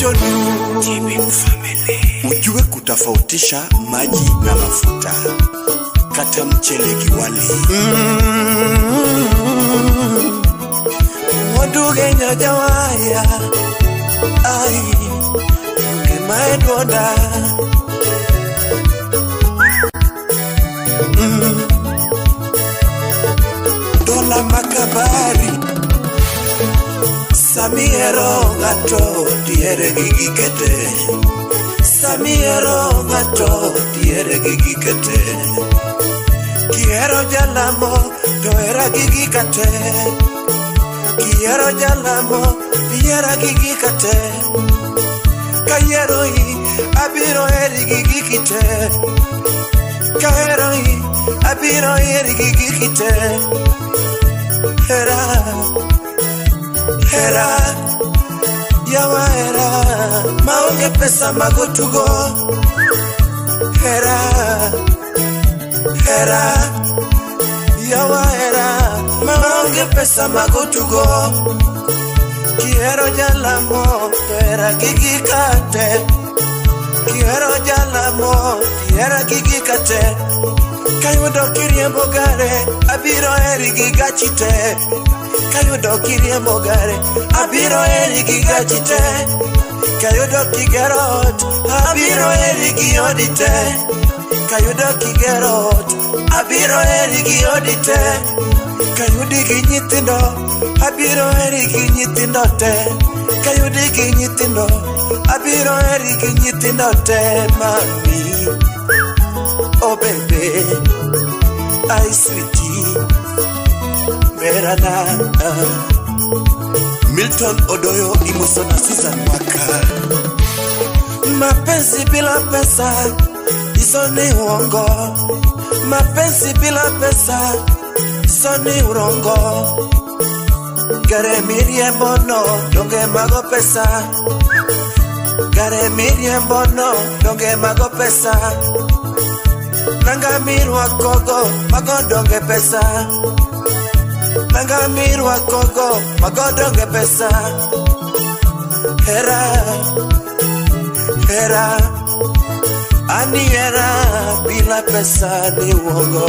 Awachonu TB family. Ujue kutofautisha maji na mafuta. Kata mchele kiwali. Waduge nyajawaya. Ai, kemaedwonda. Dola makabari. Samiero gato diere gigikete. Samiero gato diere gigikete. Quiero jalamo doera gigikete. Quiero jalamo diera gigikete. Kayero yi abiro eri gigikete. Kayero yi abiro eri gigikete. Hera, yawa hera, maonge pesa magotugo. Hera, yawa hera, maonge pesa magotugo. Quiero jalamo, era gigikate. Quiero jalamo, era gigikate. Kayudo kiriembo gare, abiro eri gigachite. Kayudo kiriembo gare, abiro eri gigachite. Kayudo kigerot, abiro eri giodite. Kayudo kigerot, abiro eri giodite. Kayudi ginyitindo, abiro eri ginyitindo te. Kayudi ginyitindo, abiro eri ginyitindo te, mami. Oh baby, I sweetie, Merana. Milton Odoyo Imosona Susan Waka. Mapenzi bila pesa, iso ni uongo. Mapenzi bila pesa, iso ni urongo. Gare miriembo no, donge mago pesa. Gare miriembo no, donge mago pesa. Nangamiru akogo, magodonge pesa. Nangamiru akogo, magodonge pesa. Hera, ani hera, bila pesa ni uongo.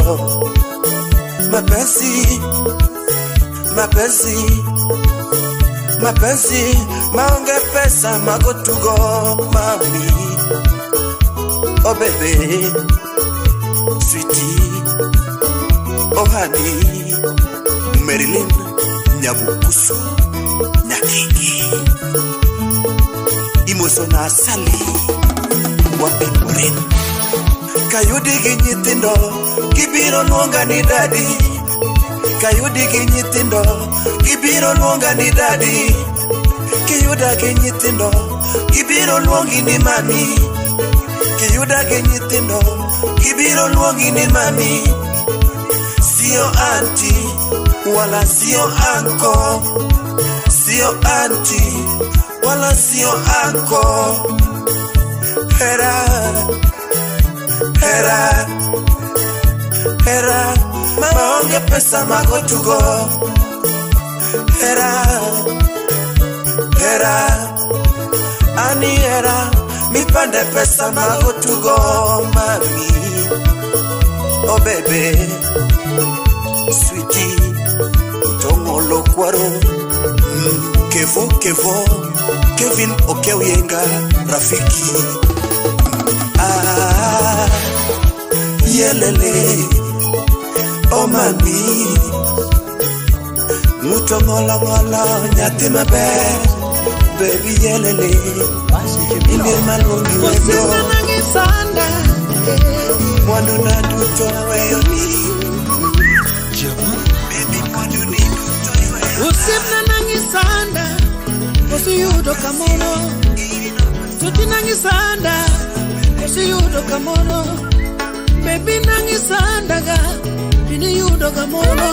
Mapenzi, maonge pesa magotugo, mami. Oh baby, sweetie, oh honey, Marilyn, Nyabukuso, Nyakiki, Imosona Asali, Wapimurin. Kayudi ginyitindo, kibiro luonga ni daddy. Kayudi ginyitindo, kibiro luonga ni daddy. Kiyuda ginyitindo, kibiro luongi ni mami. Kiyuda ginyitindo, kibiro luongi ni mami. Sio auntie, wala sio uncle. Sio auntie, wala sio uncle. Hera, maonge pesa magotugo. Hera, ani hera, mipande pesa magotugo, mami. Oh baby, sweetie, utongolo kwaro. Kevo, Kevin Okewienga, Rafiki. Yelele, oh mami. Mutongolo nyati mabe, baby yelele. Ine malungi wendo. Mwanu na duto weyoni. Baby mwanu ni duto weyoni. Usipna nangisanda, usiyudo kamono. Tuti nangisanda, usiyudo kamono. Baby nangisandaga, bini yudo kamono.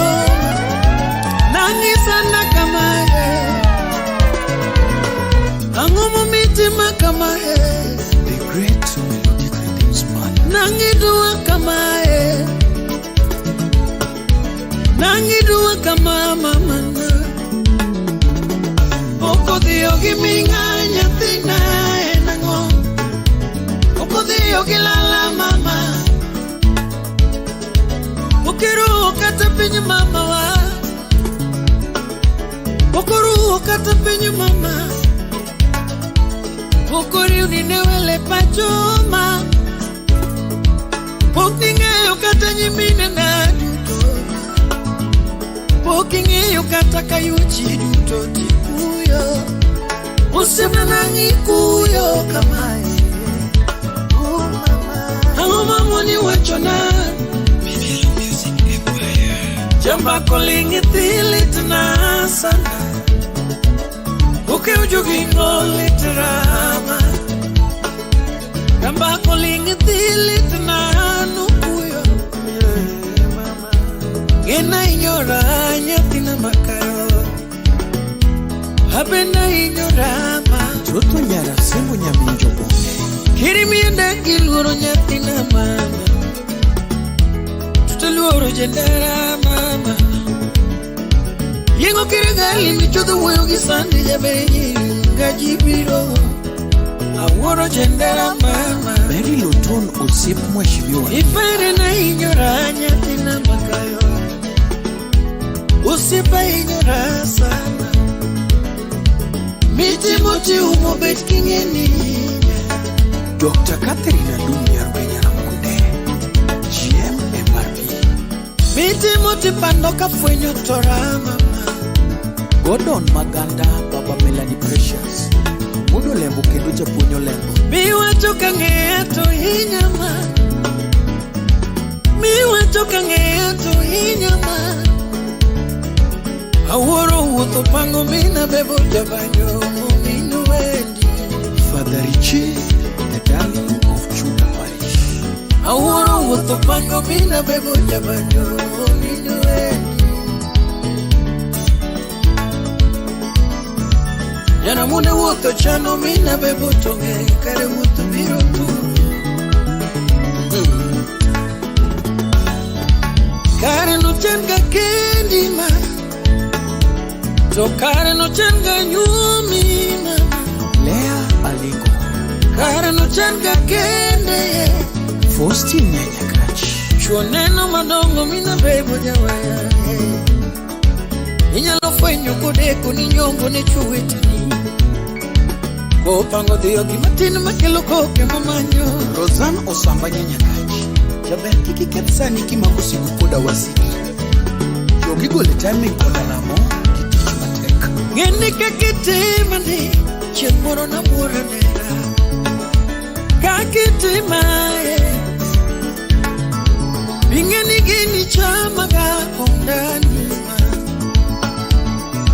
Nangisanda kamae, angumu mitima kamae. The great melodic rhythms man. Nangidua kamae, nangidua kama mama. Oko dio giminga nyatina. Pogilala mama Ukiru kata pinyu mama wa Ukuru kata pinyu mama Ukuri uninewele pachoma Pokinge ukata nyimine na duto Pokinge ukata kayuchi duto tikuyo Usema nangi kuyo kamae Moni wachona Music Empire Jamba calling it litna sana Uke ujugi litrama Jamba calling it litna nukuyo mama Gena inyora nyatina makayo Habena inyorama Truto nyara sembo nyaminjo bonge Kirimi ndagi luro nyatina mama Tutuluro jendera mama Yengo kirigali michodo woyogi sandi jabenyi Ngajibiro Aworo jendera mama Mary Luton usipu mweshimiwa Ifere na inyora nyatina makayo Usipa inyora sana Miti moti umobet kingeni Dr. Catherine Dunya Rwenya Munde GM MRP Miti moti pandoka fwenyo tora mama Gordon Maganda Baba Melanie Precious Mudo lembo kendo japunyo lembo Miwa choka ngeato hinyama Miwa choka ngeato hinyama Aworo uto pango mina bebo jabanyo Minu wendi Father Richie the darling of Chuka Parish Aworo uto pango mina bebo jabanyo Minu wendi Jana mune uto chano mina bebo tonge Kare uto biro tu Kare no chenga kendi ma Kare no chenga nyumi mama Lea Alingo Kare no chenga kende Faustin Nyanyakachi Choneno madongo mina bebo jawaya Inyalo fwenyo kodeko ni nyongo ne chuwetini Kopango dhiyo gimatini makelo koke mamanyo Rosanne Osamba Nyanyakachi Jaber kiki kepsani kimakusigu koda wasiki Yogi gole timing koda lamo Ngeni kakiti mani Chemoro na mura nera Kakiti mae Bingeni gini chamaga kondani ma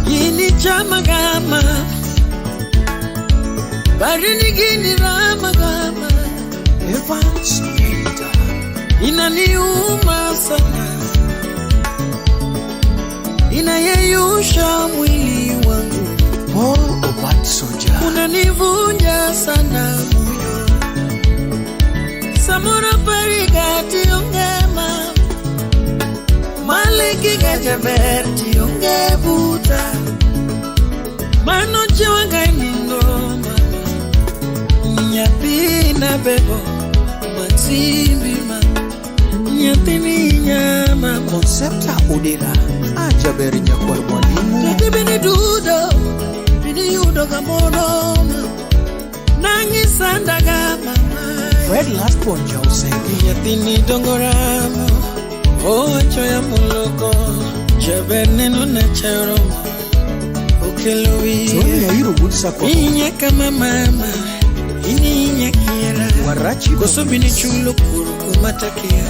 Gini chamagama Barini gini ramagama Evans Peter Inaniuma sana Inayeyusha mwili wangu Paul Obat Soja Unanivunja sana moyo Samura parigati ongema Maliki gajaberti onge buta Manoche wangani ndoma Nyapina bebo Matsimbi ma Nyapini nyama Concepta Odera Ajaberi nyakwar mwalimu Nati bini dudo Bini yudo gamono Nangi sandaga mama Fred Lastborn Jausenge Nyapini dongoramo Ocho ya muloko Jaber neno na charomo Okelowi Tony Yairo Woodsa kwa Inya kama mama Ininya kiera Warachi Koso bini chulo kuru kumatakia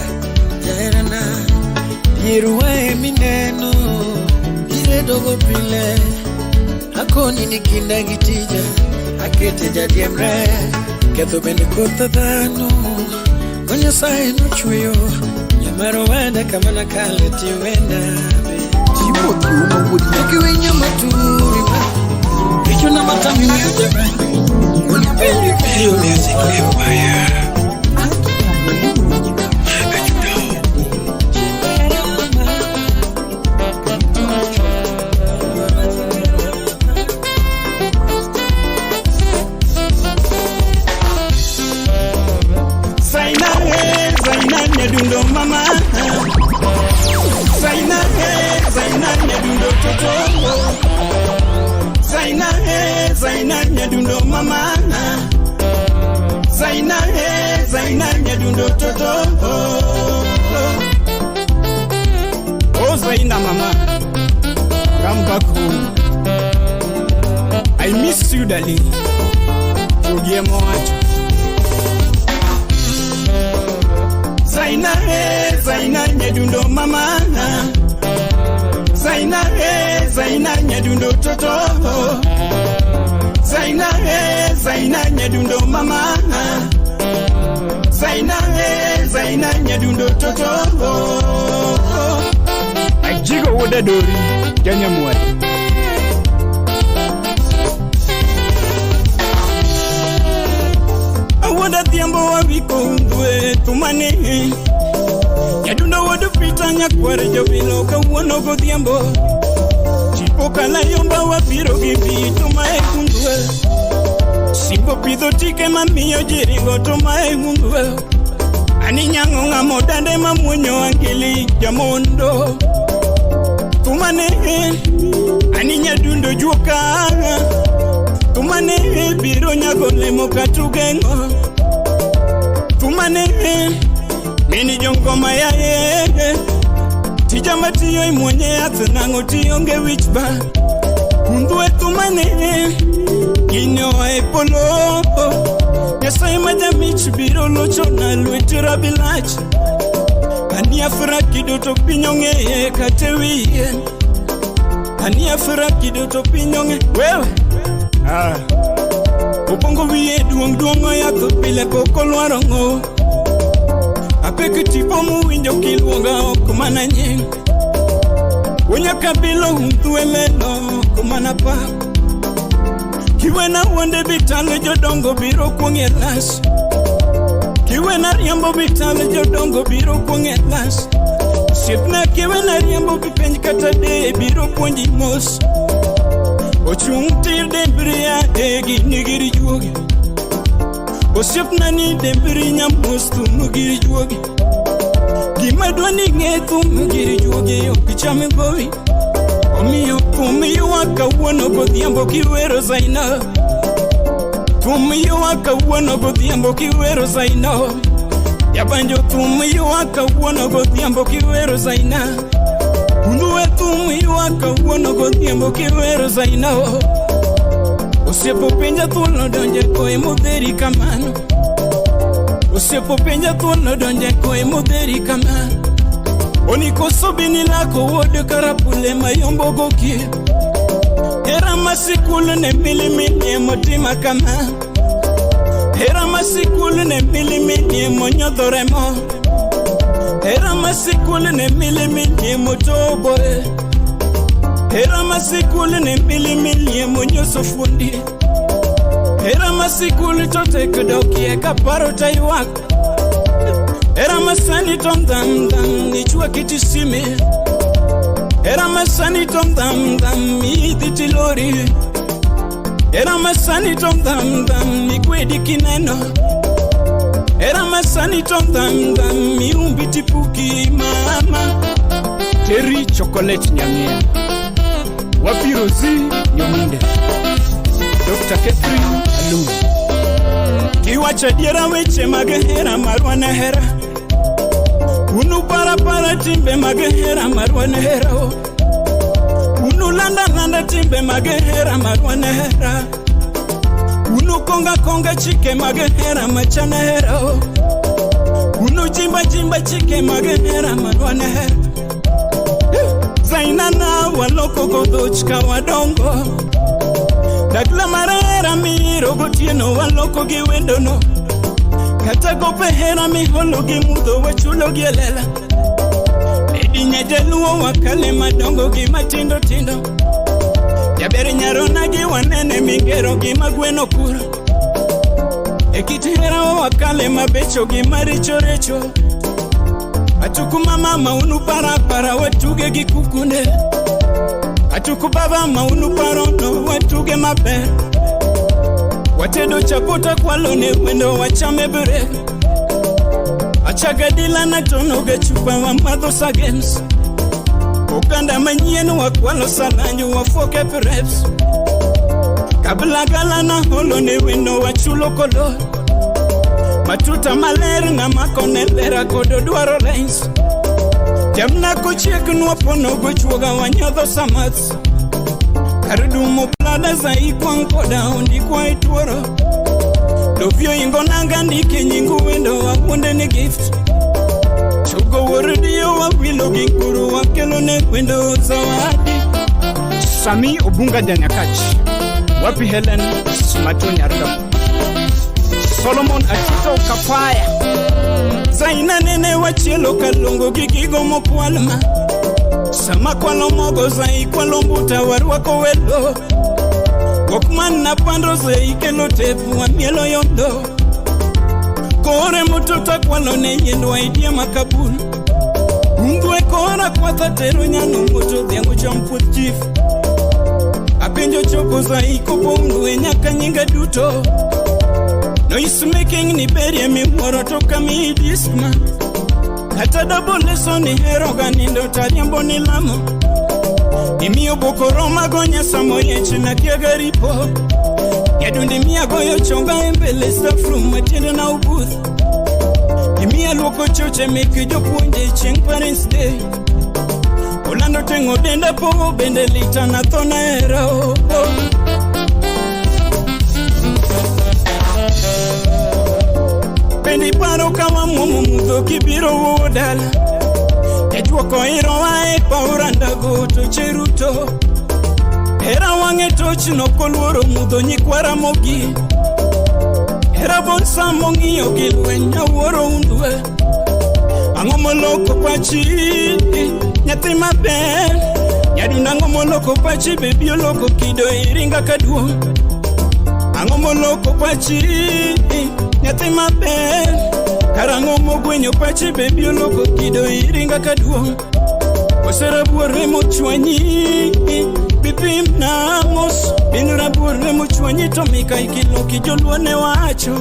Jairana Yeruwe mineno Ire dogo pile Hakoni nikinda gitija Akete jadiemre Ketho bende kota dhano Konya sae no chweyo Nyamaro wenda kama nakaleti wenda Timothy Umawudi Ukiwenya maturi Icho na matami ujebe Unipeli kiyo Music Empire nyadundo mama Zaina nyadundo toto Oh Zaina mama Come back home I miss you darling Tugie moacho Zaina nyadundo mama Zaina nyadundo toto Zaina nyadundo mama Zaina nyadundo toto Ajigo woda dori Janya mwari Awoda tiambo wabiko undwe tumane Nyadundo woda pita nyakware jobilo kawono go tiambo Chipoka la yomba wapiro gibi tumae undwe Simbo pido tike mamiyo jirigo tumae undwe Ani nyango nga modande mamunyo angili jamondo Tumane ani nyadundo juoka Tumane biro nyagole moka tugengo Tumane mini jongo mayaye Tijama tiyo imwenye atenango tiyonge wichba Undue tumane Inyo epolo Yasa imaja michibiro locho na luetira bilachi Ani afrakido to pinyonge katewiye Ani afrakido to pinyonge Wewe Upongo viye duong ya kupile koko luarongo Apeke tipo muwinjo kilwonga kumana nying Wonya kabilo huntuelelo kumana pa Kiwena wande bitale jodongo biro kuonge las Kiwena riambo bitale jodongo biro kuonge las Sipna kiwena riambo bipenj katade biro kuonji mos Ochung tir dembria egi nigiri juogi Osipna ni dembri nyamos tumugiri juogi Gimadwani ngetu mugiri juogi yo pichame govi Tumiyo waka wono godhiambo kiwero Zaina Tumiyo waka wono godhiambo kiwero Zaina Yabanjo tumiyo waka wono godhiambo kiwero Zaina Undue tumiyo waka wono godhiambo kiwero Zaina Osiepo penja thuolo donje koe modheri kamano Osiepo penja thuolo donje koe modheri kamano Onikoso bini lako wode karapule mayombo goki Hera masikulu ne milimini motima kama Hera masikulu ne milimini monyodoremo Hera masikulu ne milimini motoboe Hera masikulu ne milimini monyosofundi Hera masikulu tote kudokie kaparo taiwak Era masani tom dam dam nichua kitisime Era masani tom dam dam iditi lori Era masani tom dam dam nikwedi kineno Era masani tom dam dam miumbiti puki mama Terry chocolate nyamia Wapirozi nyominde Dr. Catherine Alum Kiwacha diera weche magehera marwana hera Unu para timbe magehera marwana hera Unu landa timbe magehera marwana hera Unu konga chike magehera machana hera Unu jimba chike magehera marwana hera Zaina na waloko godochka wadongo Dagla marera miro gotieno waloko giwendono Kata gope hera mi holo gimudo wachulo gielela Edi nyedeluo wakale madongo gimatindo tindo Yabere nyarona giwanene mingero gimagweno kuro Ekiti hera wakale mabecho gimaricho recho Atukuma mama unu para watuge gikukunde Atukubaba maunu parono watuge mabe Watedo chapota kwa lone wendo wachame bure Achagadila na tono gechupa wa Madhosa Games Ukanda manyenu wa kwalo salanyo wa foke preps kabla gala na holo ne wendo wachulo kolo matuta maler na makone lera kodo dwaro lens jamna kochiek nuopono gochwoga wanyodho samats karudumo plada za ikwang koda ondikwa ituoro dovyo ingo nanga ndike nyingu wendo wawunde ni gift chogo woridio wawilo gikuru wakelo ne wendo zawadi Sami Obunga Danyakachi Wapi Helen Smatonya Rudam Solomon Atito Kafaya Zaina nene wachelo kalongo gigigo mokwalma Sama kwa lomogo zai kwa lombuta warwako welo Wokman na pandro zai kelo tepu wa mielo yondo Kore mututa kwa lone yendo idea makabulu Ungwe kora kwa tatero nyano moto dhiangu champuth chief Apenjo choko za ikopo undwe nyaka nyinga duto Noise making ni berie mi mworo toka mi disma Hata double lesson ni hero ganindo tariambo ni lamo Imio boko roma gonya samoyechi na kiagaripo Yadundi mia goyo chonga embele stafrum matende na ubuth Imia loko choche meki jopunje cheng Parents Day Olando tengo denda po bende lita na thona era Bendi paro kama mumu mudho kibiro wodala Ejuoko iro wae pauranda goto cheruto Era wange tochi no kolworo mudho nyikwara mogi Era bonsa mongi ogilwenya woro undwe Angomoloko pachi Nyati maber Nyadunda ngomoloko pachi Baby oloko kido iringa kaduo Angomoloko pachi Nyati maber Karango mogwenyo pachi Baby oloko kido iringa kaduo Osera buore mochwanyi Bipim na mos Binura buore mochwanyi Tomika ikilo kijolwane wacho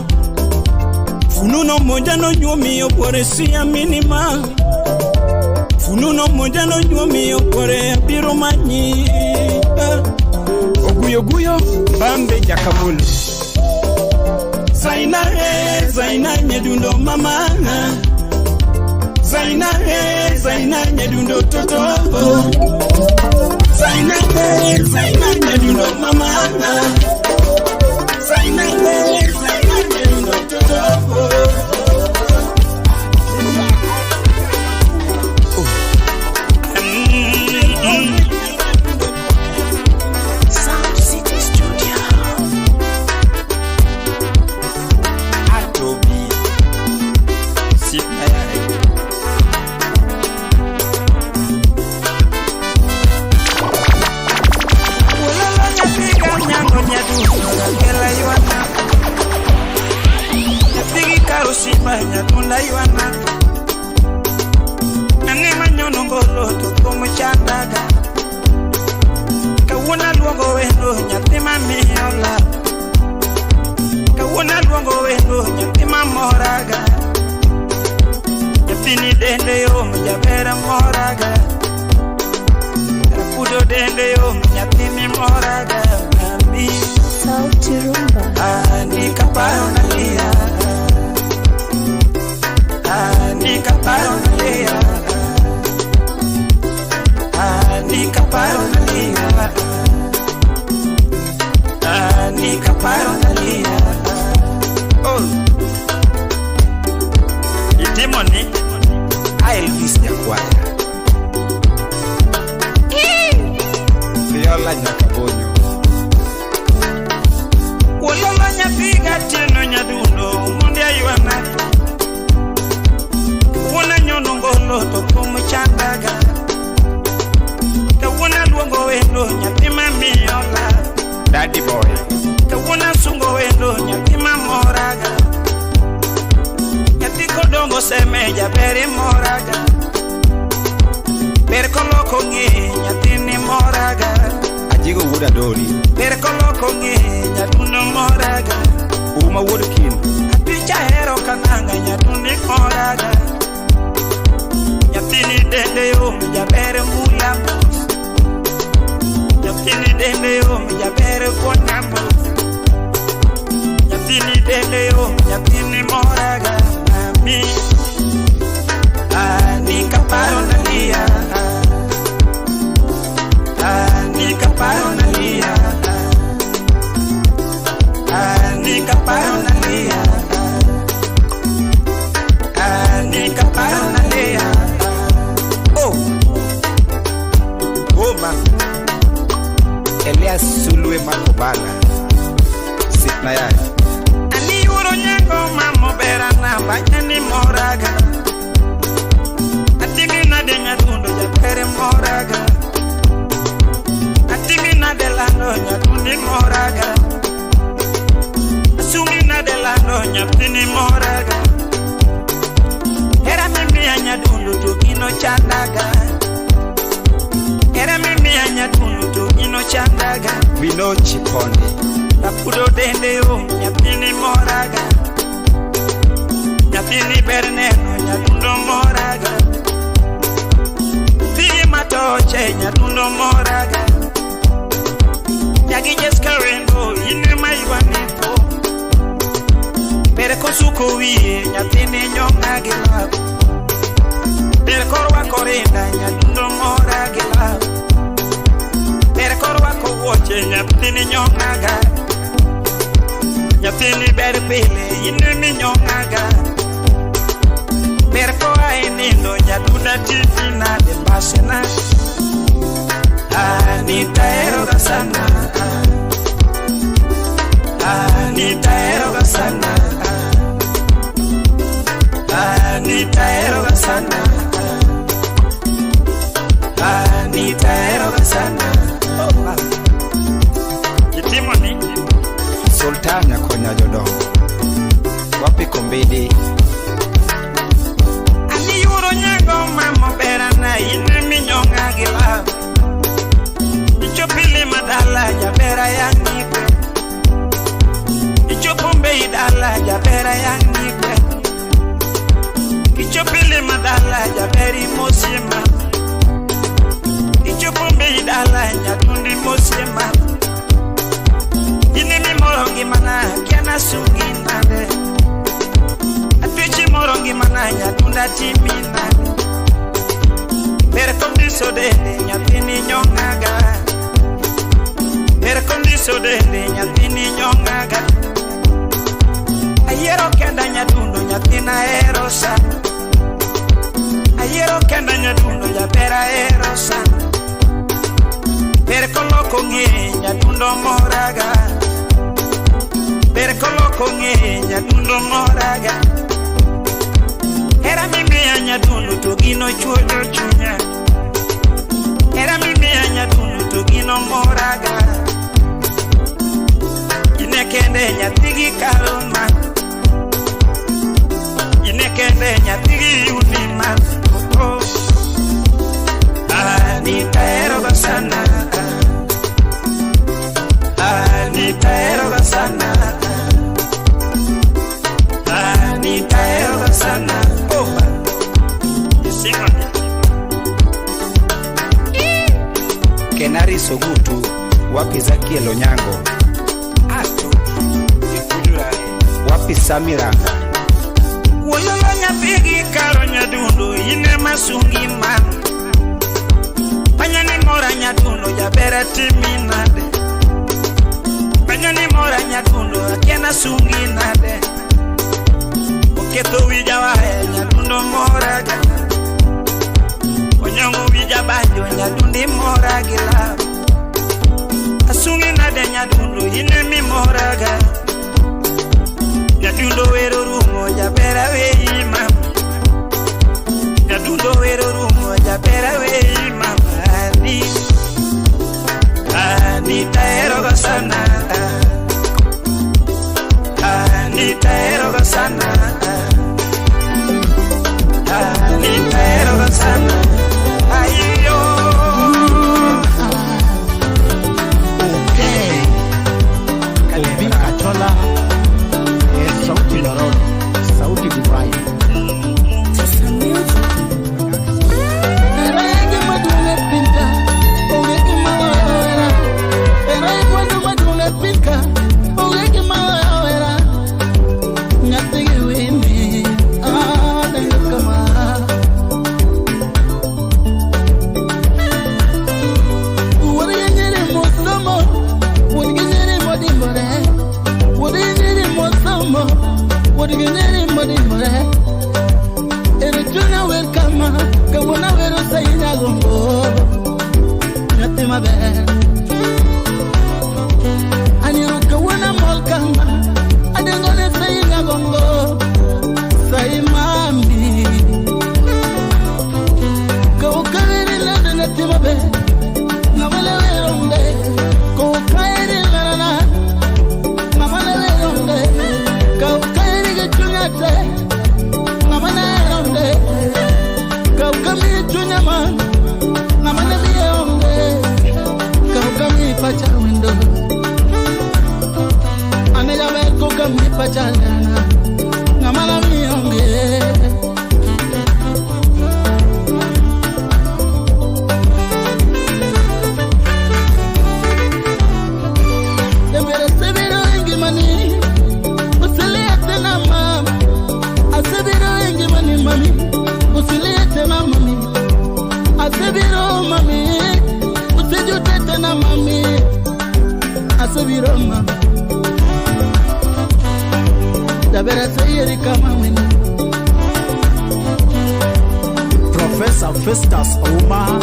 Fununo moja no nyumi opore siya minima Fununo moja no nyumi opore biro manyi Oguyo guyo bambe jakabulu Zaina nyedundo mama Zaina nyedundo toto Zaina nyedundo mama Zaina nyedundo toto Simanya tunda yuana Nange manyono ngolo tuko mchandaga Kawuna luongo wendo nyatima miola Kawuna luongo wendo nyatima moraga Nyatini dende yo mjabera moraga Kapudo dende yo nyatimi moraga Nambi Sauti Rumba Nikaparo nalia Nikaparo nalia Nikaparo nalia Nikaparo nalia Oh Itimoni Elvis Nyakwaya Viola Nyakabonyo Wololo nyapiga tino nyadundo Mundia yuana Wuna nyono ngolo toko mchandaga Kawuna luongo wendo nyatima miola Daddy boy Kawuna sungo wendo nyatima moraga Nyatiko dongo semeja beri moraga Berkoloko nge nyatini moraga Ajigo wuda dori Berkoloko nge nyatuno moraga Uma wuda kin Apicha hero kananga nyatuni moraga Nyatini dende yo mjabere mulamos Nyathini dende yo jaber kuonamo. Nyathini dende yo nyathini moraga mami. Nikaparo nalia. Nikaparo nalia. Nikaparo nalia. Nikaparo nalia. Oh ma Elias Sulwe Makobala Sitna ya Ani uro nyango mamo berana Banyani moraga Atimi na de nyatundo japere moraga Atimi na de lando nyatundi moraga Asumi na de lando nyapini moraga Era mimi ya nyatundu tukino chandaga Era mimi ya nyatundu tukino chandaga Wino chiponde Rapudo dende yo nyapini moraga Nyapini berneno nyatundo moraga Figi matoche nyatundo moraga Yagi jeska rendo ine maiwanipo Pere kosuko wiye nyapini nyonga gilabu Pere korwa korenda nyatundo moraga gilabu Pere korwa kowoche nyapini nyonga Nyapini bere pele ine mi nyonga Pere koa enindo nyatunda tifina de mbasena Nitaeroga sana Nitaeroga sana Nitaeroga sana Nitaeroga sana Kitimoni Sultan ya konya jodongo Wapi kombidi Ani yuro nyango mamo berana ine minyonga gila Ichopili madala jabera yangikwe Ichopombe idala jabera yangikwe Ichopili madala jaberi mosima Ichopombe idala nyatundi mosima Inini morongi mana kiana sungi nade Atuichi morongi mana nyatunda timi nade Pere kondiso dende nyatini nyongaga Pere kondiso dende nyatini nyongaga Ayero kenda nyatundo nyatina erosa Ayero kenda nyatundo yapera erosa Pere koloko nge nyatundo moraga Pere koloko nge nyatundo moraga Era mimi ya nyatundo tugino chuojo chunya Era mimi ya nyatundo tugino moraga Inekende nyatigi kaloma Inekende nyatigi unima oh. Nitaeroga sana Nitaeroga sana Nitaeroga sana oh. Kenari Sogutu wapi Zakie Lonyango Ato wapi Samira Woyolo nyapigi karo nyadundu ine masungi manu Panyani mora nyatundo jabera timinade Panyani mora nyatundo akiana sungi nade Oketo wija wae nyatundo moraga Onyongo wija bajo nyatundi moragila Asungi nade nyatundo inemi moraga Nyatundo wero rumo jabera weima Nyatundo wero rumo jabera weima Nitaeroga sana Nitaeroga sana Nitaeroga sana Ayo Okay Kalbi Kachola Sauti Lororo Sauti Dubai what do you need money more? And it's not welcome, go on over to say Nagongo. Nothing my bad. And you go on a molkam, I don't gonna say Nagongo. Say, Mommy, go carry the letter, nothing my bad. Professor Festus Ouma,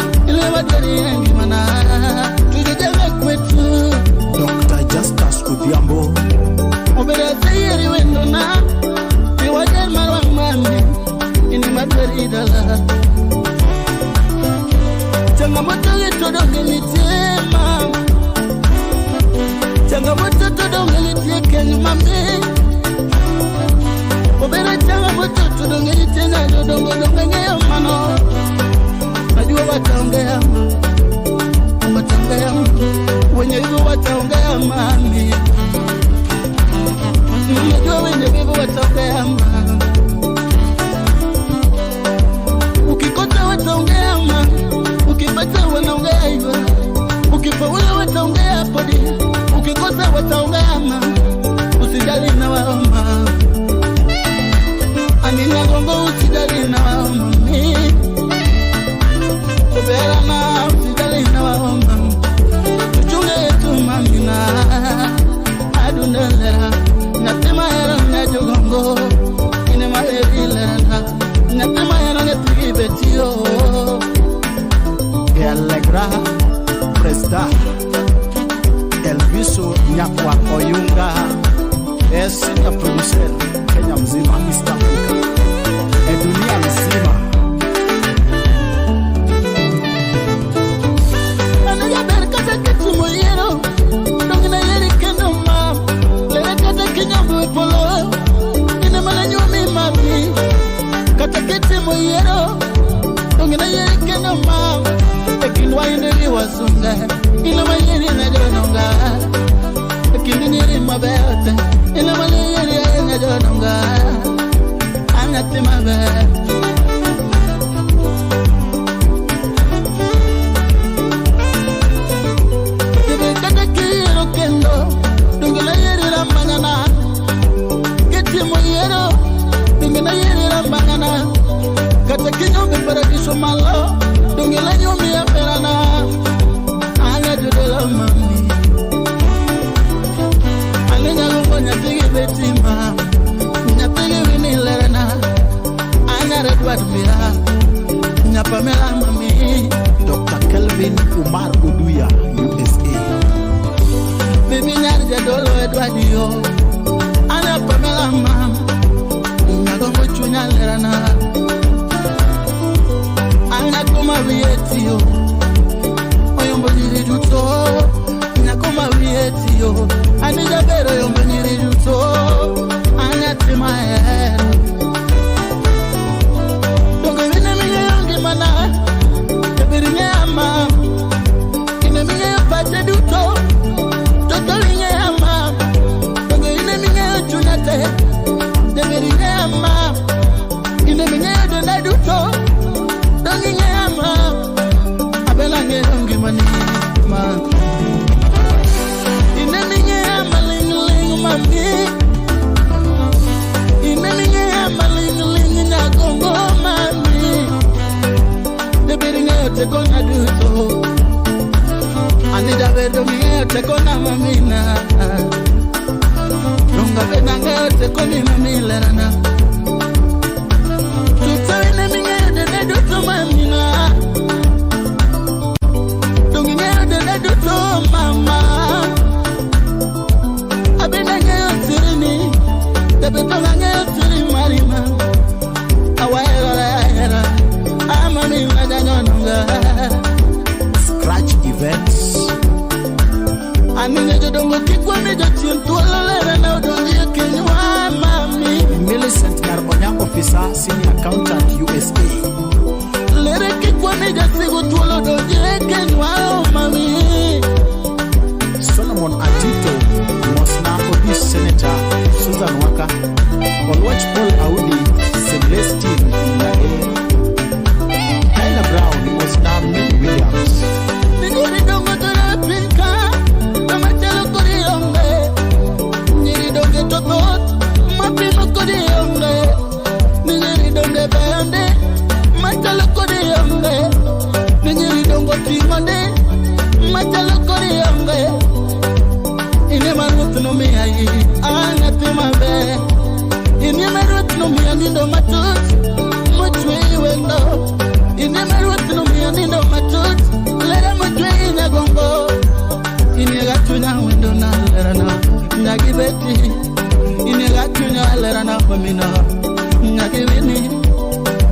Dr. Justus Odhiambo, when you go what mommy, you go when you go what ukikota wataongea ukipata wanaongea ukifaulu wataongea podi ukikosa wataongea usijali na waoma anina gongo usijali na waoma ubera na usijali na waoma tuchunge tu mamina adunelera natema era na jogongo ine maelera natema era na betio e Allegra Presta Elviso Nyakwa Oyunga senior producer Kenya mzima, East Africa dunia mzima. Anaya berkata kitu moyero dongina yeri kendo ma lele kata kinyambo polo ina mala nyumi mami kata kitu moyero dongina yeri kendo ma ekinwa ine wazunga ina mayeri na jononga ekindini mabete ina mayeri na jononga anati mabete kata kinyombe paradiso malo dongela nyomi ya perana anga jodela mami alenya longo nyapigi betima nyapigi winilerana anga redward mira nyapamela mami Dr. Kelvin Umar Oduya USA bibi nyar jadolo Edward yo anga pamela mami nyagongo chunya lerana Nakoma vietio oyombo nirijuto nakoma vietio anija bero yombo nirijuto anyati mae dogo vina miye yongi mana tebirinya ama ina miye pate duto toto linya ama dogo vina miye chunate tebirinya ama ina miye dona duto Dongingema abelange dongimani ma ineningema ling mami ineningema ling na gongo mami debiringe te kona duto anida bedonge te kona mamina donga benange te koni mami lerana tutsawe na minga de do to mamina donginga de do to mama abena nyo tirini de betonga nyo tirini marima awaera amami madanonga Scratch Events. Anine jodongo kikwa mejo chintuala lera na udongi kenwa mami Millicent Carbonian Officer, Senior Accountant, USA. lere kikwa mejo sigo tuolo udongi kenwa mami Solomon Atito, Mosna Police Senator, Susan Waka. Watch Paul Audi, Celestine Nade. Tyler Brown, Mosna Mill Williams. Niguri dongo tora pinka Tamatelo kori yonge Niguri donge totot Mapimo kori yonge Niguri donge bayande Matalo kori yonge Niguri dongo timande Matalo kori yonge Ine marut no mi ayi Anga timabe Ine marut no mi anindo matut Mutwe wendo Ine marut no mi anindo matut Lera mutwe ina gongo Ine gatunya wendo na lera na Nagi beti Ine gatunya lera na famina Nagi wini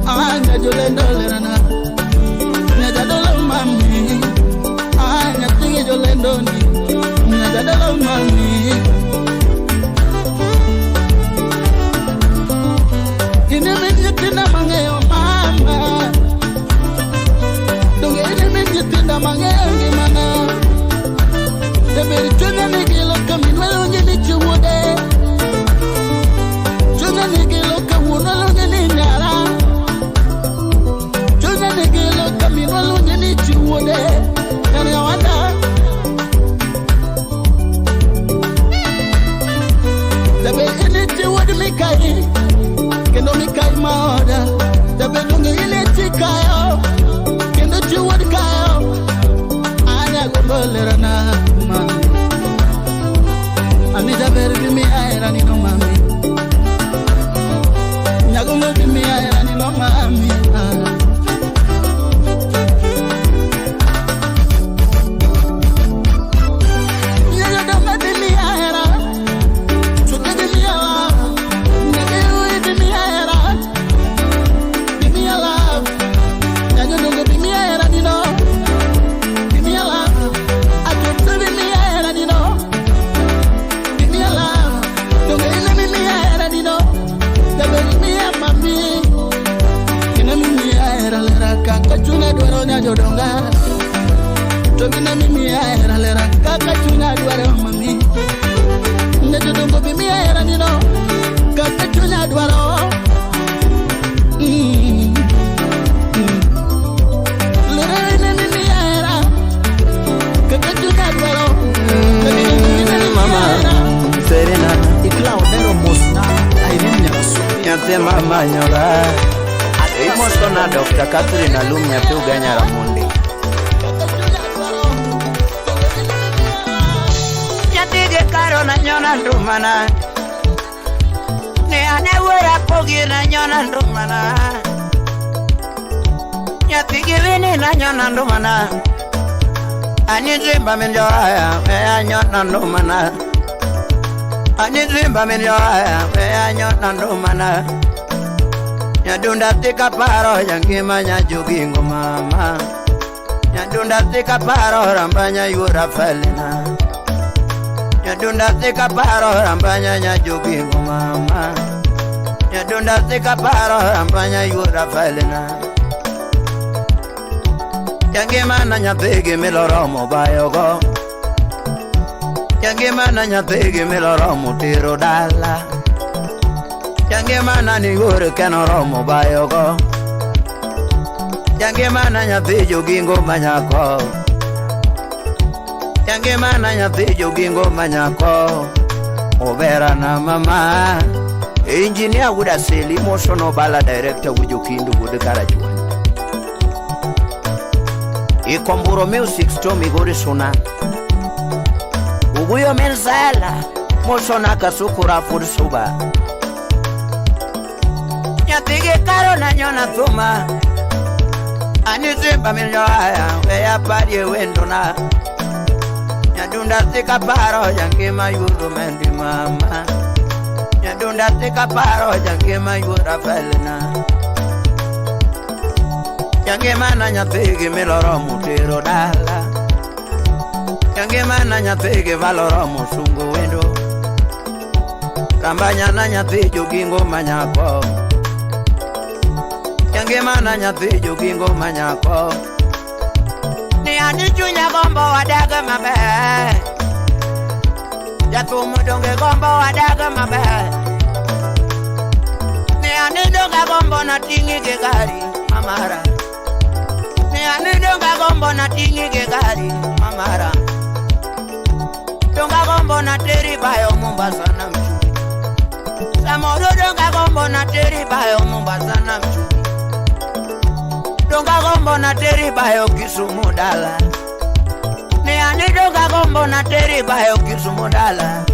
Anya jolendo lera na Nyadadolo mami Anya tingi jolendo ni Nyadadolo mami Ine menyetina mangeo mama Donge ine menyetina mangeo ngimana Deberi chunga nigilo kamino lungi ni chuwode Chunga nigilo kamuno lungi ni nyara Chunga nigilo kamino lungi ni chuwode Kani awanda Deberi ine chuwode mikai Kendo mikai maoda Deberi lungi ine chikayo Kendo chuwode kayo Anya gombolera na mami Anita berbi mi aera ni no mami Nyagombo bi mi aera ni no mami Nyagodoma bi mi aera Chuka bi mi ala Nyagewe bi mi aera Bi mi ala Nyagodongo bi mi aera ni no Bi mi ala Aketu bi mi aera ni no Bi mi ala Donge ina mi mi aera ni no Debe mi ya mami Ina mi aera lera kaka chuna duaro nyajodonga Donge ina mi aera lera kaka chuna duaro mami Nyajodongo bi mi aera ni no Kaka chuna duaro Lera ina mi aera Kaka chuna duaro Mama Serena Claudero Mosna, Irene Nyasu. Nyate mama nyora Imosto na Dr. Catherine Alum nyate uganya Ramundi Nyate ge karo na nyona ndumana Ne ane wera pogi na nyona ndumana Nyate ge vini na nyona ndumana Anizimba minjora ya Mea nyona ndumana Anizimba minjora ya Mea nyona ndumana Nyadunda tika paro Yangima nyajugingo mama Nyadunda tika paro Rambanya yura felina Nyadunda tika paro Rambanya nyajugingo mama Nyadunda tika paro Rambanya yura felina Yangima na nyapigi miloromo bayogo Yangima na nyapigi miloromo tiro dala Yangima na nigure kenoromo bayogo Yangima na nyapijo gingo manyako Yangima na nyapijo gingo manyako Obera na mama Engineer Wuda Seli Mosono Bala Director Wujokindu Wuda Karajuan Ikomburo Music Store Migori Suna Ubuyo Menzala Mosona kasukura fursuba Nyatige karo na nyona thuma Anizimba milioaya Weya padye wendona Nyadunda tika paro Jangima yuru mendi mama Nyadunda tika paro Jangima yura felina Jangima na nyatigi miloro mutiro dala Jangima na nyatigi valoro musungu wendo Kambanya na nyathi jogingo manyako Jangima na nyathi jogingo manyako Ni ani chunya gombo wadaga mabe Jatumu donge gombo wadaga mabe Ni ani donga gombo na tingi ke gari mamara Ni ani donga gombo na tingi ke gari mamara Donga gombo na teri bayo Mombasa na mchu Samoro donga gombo na teri bayo Mombasa na mchu Donga gombo na teri bayo Kisumu dala Ni ani donga gombo na teri bayo Kisumu dala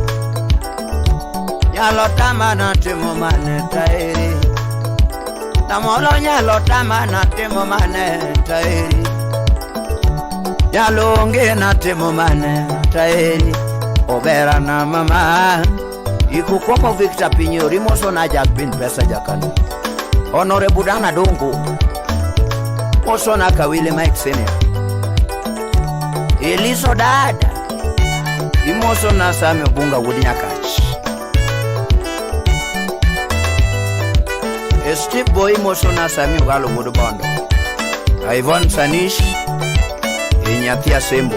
Nyalo tama na timo mane tairi Namolo nyalo tama na timo mane tairi Nyalo onge na timo mane tairi Obera na mama Iku komo Victor Pinyo Rimoso na jakbin pesa jakani Honore Budana Dongo Moso na Kawile Mike Senior Eliso dada Imoso na Same Bunga Wudinyakach Steve Boy Moso na Same Ugalo Wudubondo Ivan Sanish Inyathia Sembo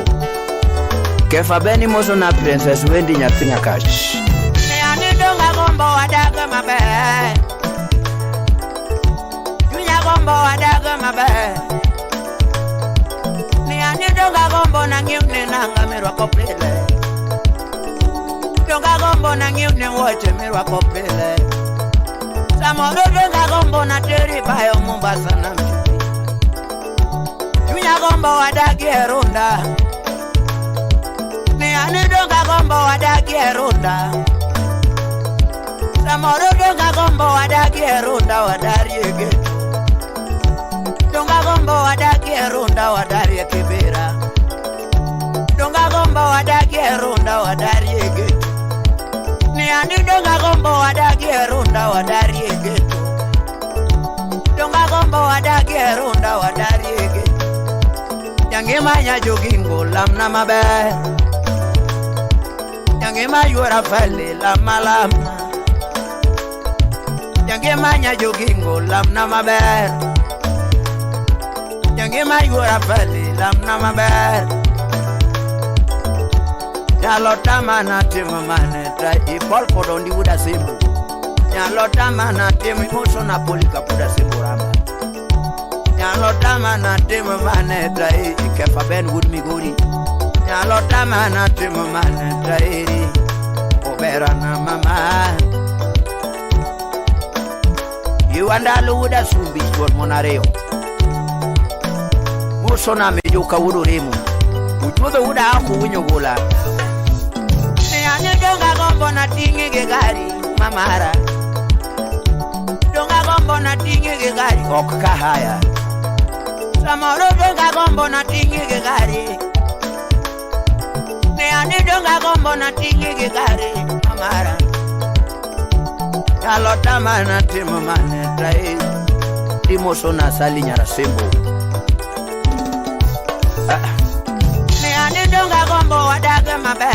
Kefa Beni Moso na Princess Wendy Nyathinyakach Donga gombo wadaga mabe Junya gombo wadaga mabe Ni ani donga gombo na ngiune nanga mirwa kopele Donga gombo na ngiune woche mirwa kopele Samoro donga gombo na teri bayo Mombasa na mchupi Junya gombo wadagi erunda Ni ani donga gombo wadagi erunda Samoro donga gombo wadagi erunda wadari egetu Donga gombo wadagi erunda wadari ekibira Donga gombo wadagi erunda wadari egetu Ni ani donga gombo wadagi erunda wadari egetu Donga gombo wadagi erunda wadari egetu Jangima nya jogingo lamna mabe Jangima yura fali lama lama Jangima nya jogingo lamna maber Jangima yura fali lamna maber Nyalo tama na timu mane ta ipol kodo ndi wuda simbu Nyalo tama na timu Moso na Polika puda simbu rama Nyalo tama na timu mane ta Kefa Ben Wood Migori Nyalo tama na timu mane ta Obera na mama Iwandalu wuda sumbi Jod monareo Moso na mejuka wudu rimu Ujuwe wuda aku winyogula Ni donga gombo na tingi ge gari mamara Donga gombo na tingi ge gari okka haya Samoro donga gombo na tingi ge gari Ni donga gombo na tingi ge gari mamara Nyalo tama na timu mane trai Moso na Sali Nyara Sembo Ni donga gombo wadaga mabe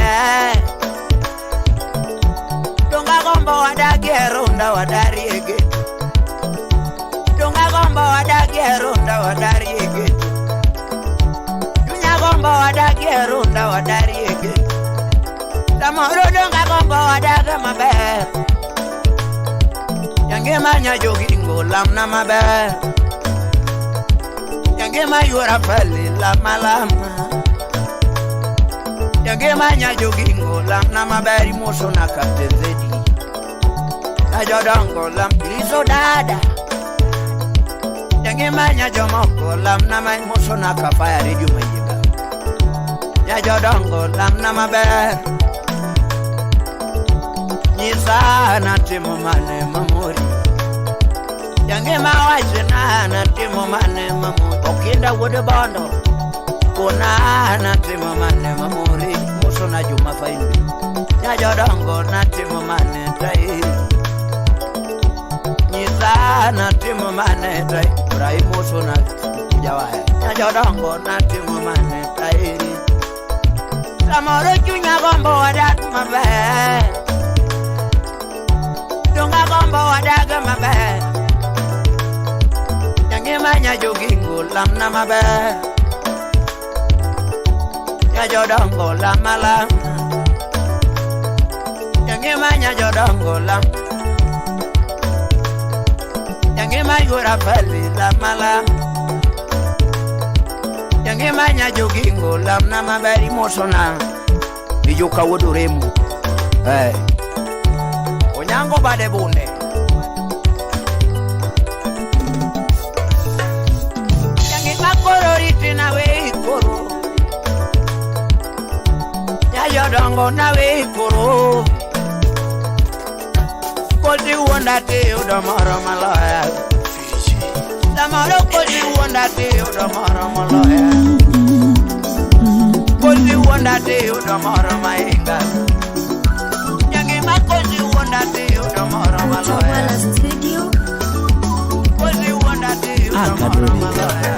Donga gombo wadagi erunda wadari egetu Donga gombo wadagi erunda wadari egetu Dunya gombo wadagi erunda wadari egetu Samoro donga gombo wadaga mabe Jangima nya jogingo lamna mabe Jangima yura fali lama lama Jangima nya jogingo lamna mabe Moso na Captain Zedi Najodongo lam Lizo dada Jangima nya jomoko lamna mai Moso na Kafaya Radio Mayinga Najodongo lamna mabe Nyisa natimo mane mamori Yange mawachina natimo mane mamori Okinda wuode bondo Kona natimo mane mamori Muso na Juma Faimbi Nyajodongo natimo mane tai Nyisa natimo mane tai Urai muso na Jawaya Nyajodongo natimo mane tai Samoro chunya gombo wadat mabe Dunga gombo wadaga mabe Yange manya jogingo lamna mabe Ya jodongo lamala Yange manya jodongo lam Yange mayura fali lamala Yange manya jogingo lamna maberi mosona Bijuka woduremu Onyango bade bunde Yange kakoro riti na we koro Ya yodongo na we koro Kodi wonda te udomoro maloya Damoro kodi wonda te udomoro maloya Kodi wonda te udomoro mainga Yange makodi wonda te udomoro maloya Kodi wonda te udomoro maloya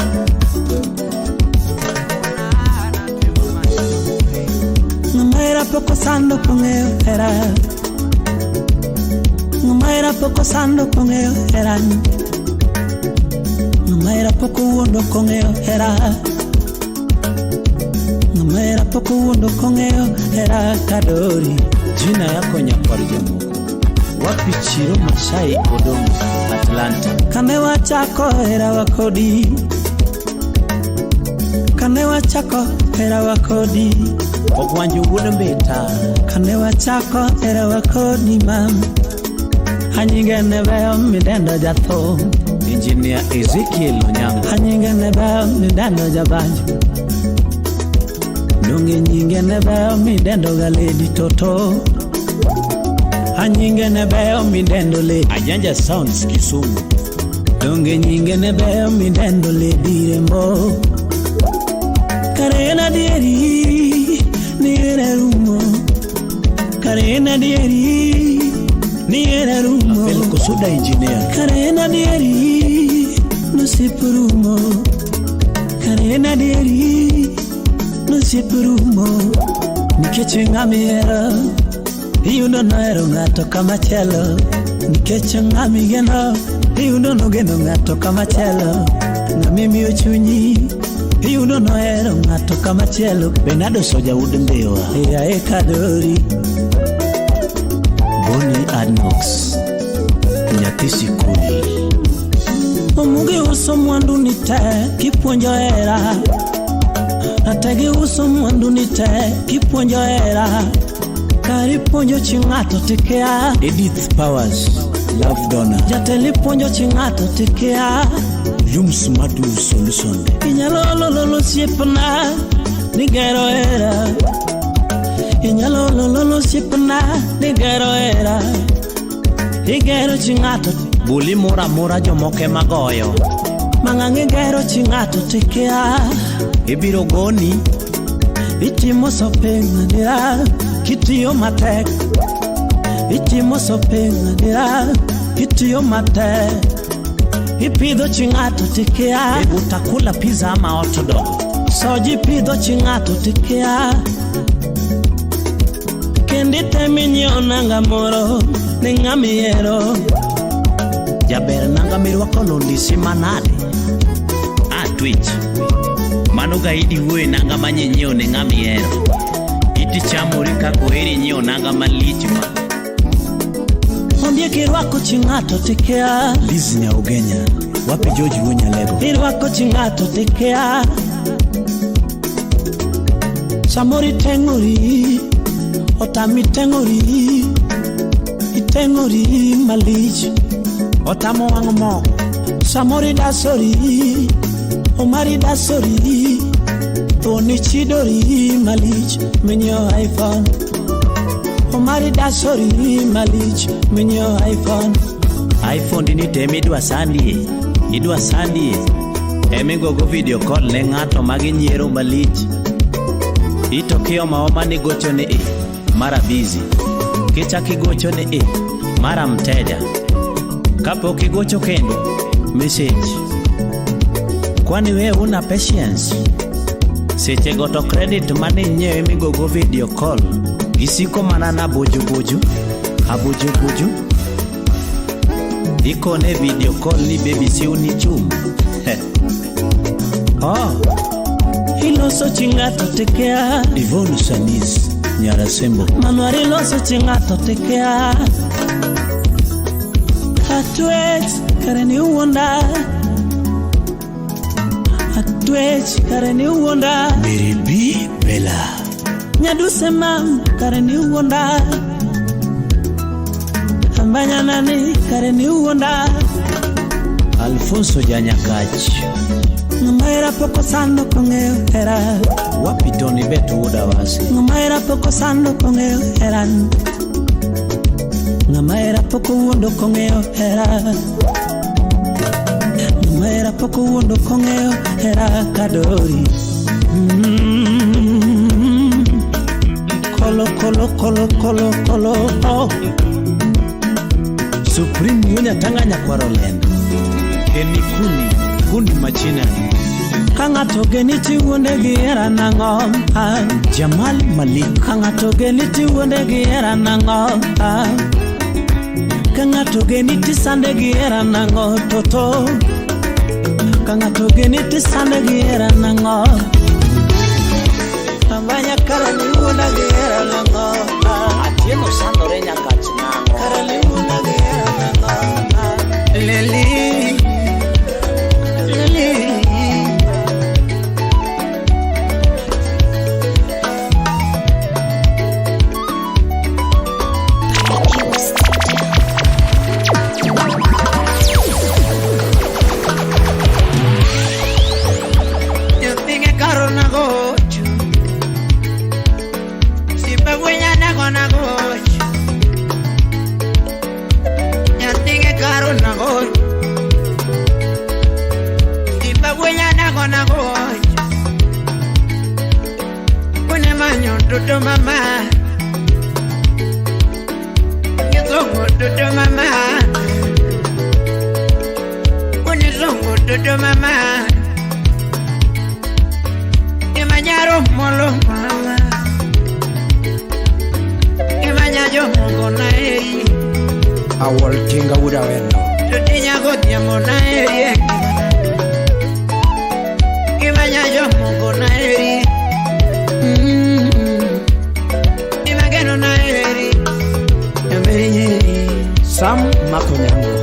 Ngamaira poko sando pongeo era Ngamaira poko sando pongeo era Ngamaira poko wondo kongeo era Ngamaira poko wondo kongeo era Kadori Jina yako Nyakwari Jamuko Wapi Chiro Masai Odomo Atlanta Kane wachako era wakodi Kane wachako era wakodi Okwanjo wuode mbeta Kane wachako era wakodi mam Hanyinge nebe midendo jatho Engineer Ezekiel Onyango Hanyinge nebe midendo jabanjo Nunge nyinge nebe midendo galedi toto Hanyinge nebe midendo le Ajanja Sounds Kisumu Nunge nyinge nebe midendo le dirembo Karena dieri Niere rumo Karena dieri Niere rumo Abel Kusuda Engineer Karena dieri Nusipurumo Karena dieri Nusipurumo Nikeche ngamiera Iyuno noero ngato kama chelo Nikeche ngamigeno Iyuno nogeno ngato kama chelo Na mimi ochunyi Iyuno noero ngato kama chelo Bernardo Soja wuode mbewa Ya Kadori Boni Adnox Nyathi Sikuli Omuge uso mwandu nite Kipuonjo era Nategi uso mwandu nite Kipuonjo era Kari puonjo chingato tikea Edith Powers Love Donna Jateli puonjo chingato tikea Yums Madu Solution Inyalololo siepna Nigero era Inyalololo siepna Nigero era Igero chingato Buli mora mora jomoke magoyo Mangange gero chingato tikea Ibiro goni Itimo sopenga dira Kitiyo matek Itimo sopenga dira Kitiyo matek Ipido chingato tikea Utakula pizza ama hot dog Soji pido chingato tikea Kendi temi nyonanga moro Ningamiero Jaber nanga mirwako londisi manade Twitch Mano gaidi huwe nanga manyenyeo ne ngamiero Iti chamuri kako eri nyeo nanga malichima Mwambie kirwako chingato tikea Lizi nya ugenya Wapi George Wunya lego Kirwako chingato tikea Samori tengori Otami tengori Itengori malich Otamo wangomo Samori dasori Omari dasori Toni chidori malich Menyo iPhone Omari dasori malich minyo iPhone ni temi idwa sandi emi gogo video call ne ng'ato magi nyiero malich itokio maoma ni gocho ne mara busy kichaki gocho ne mara mteja kapo kigocho kendo message kwani we una patience seche goto credit mane nyewe mi gogo video call gisiko manana bojo ikone video call ni baby si unichum iloso chingato tekea Ivonu Sanis nyara sembo manuari iloso chingato tekea Atwech kareni uwonda Miribi Bella Nyaduse mam kareni uwonda Ambanya nani kareni uwonda Alfonso Janyakachi Ngamaira poko sando kongeo era Wapitoni betu udawasi Ngamaira poko sando kongeo era Ngamaira poko uwondo kongeo era Ngamaira poko uwondo kongeo era kadori Kolo Supreme Yunya Tanganya kwa Rolendo Eni kuni machina Kangato geniti wondegi era nango Jamal Malik Kangato geniti wondegi era nango Kangato geniti sandegi era nango Toto Kangato geniti sandegi era nango Ambanya karani wondegi era nango Atieno sandore nyakachi nango Karani wondegi era nango Leli Dodo mama Yezongo dodo mama Unizongo dodo mama Imanyaro molo mama Imanyajo mongo na eri Awol tinga uda wendo Dodinya godia mona eri Imanyajo mongo na eri Sam Makonyango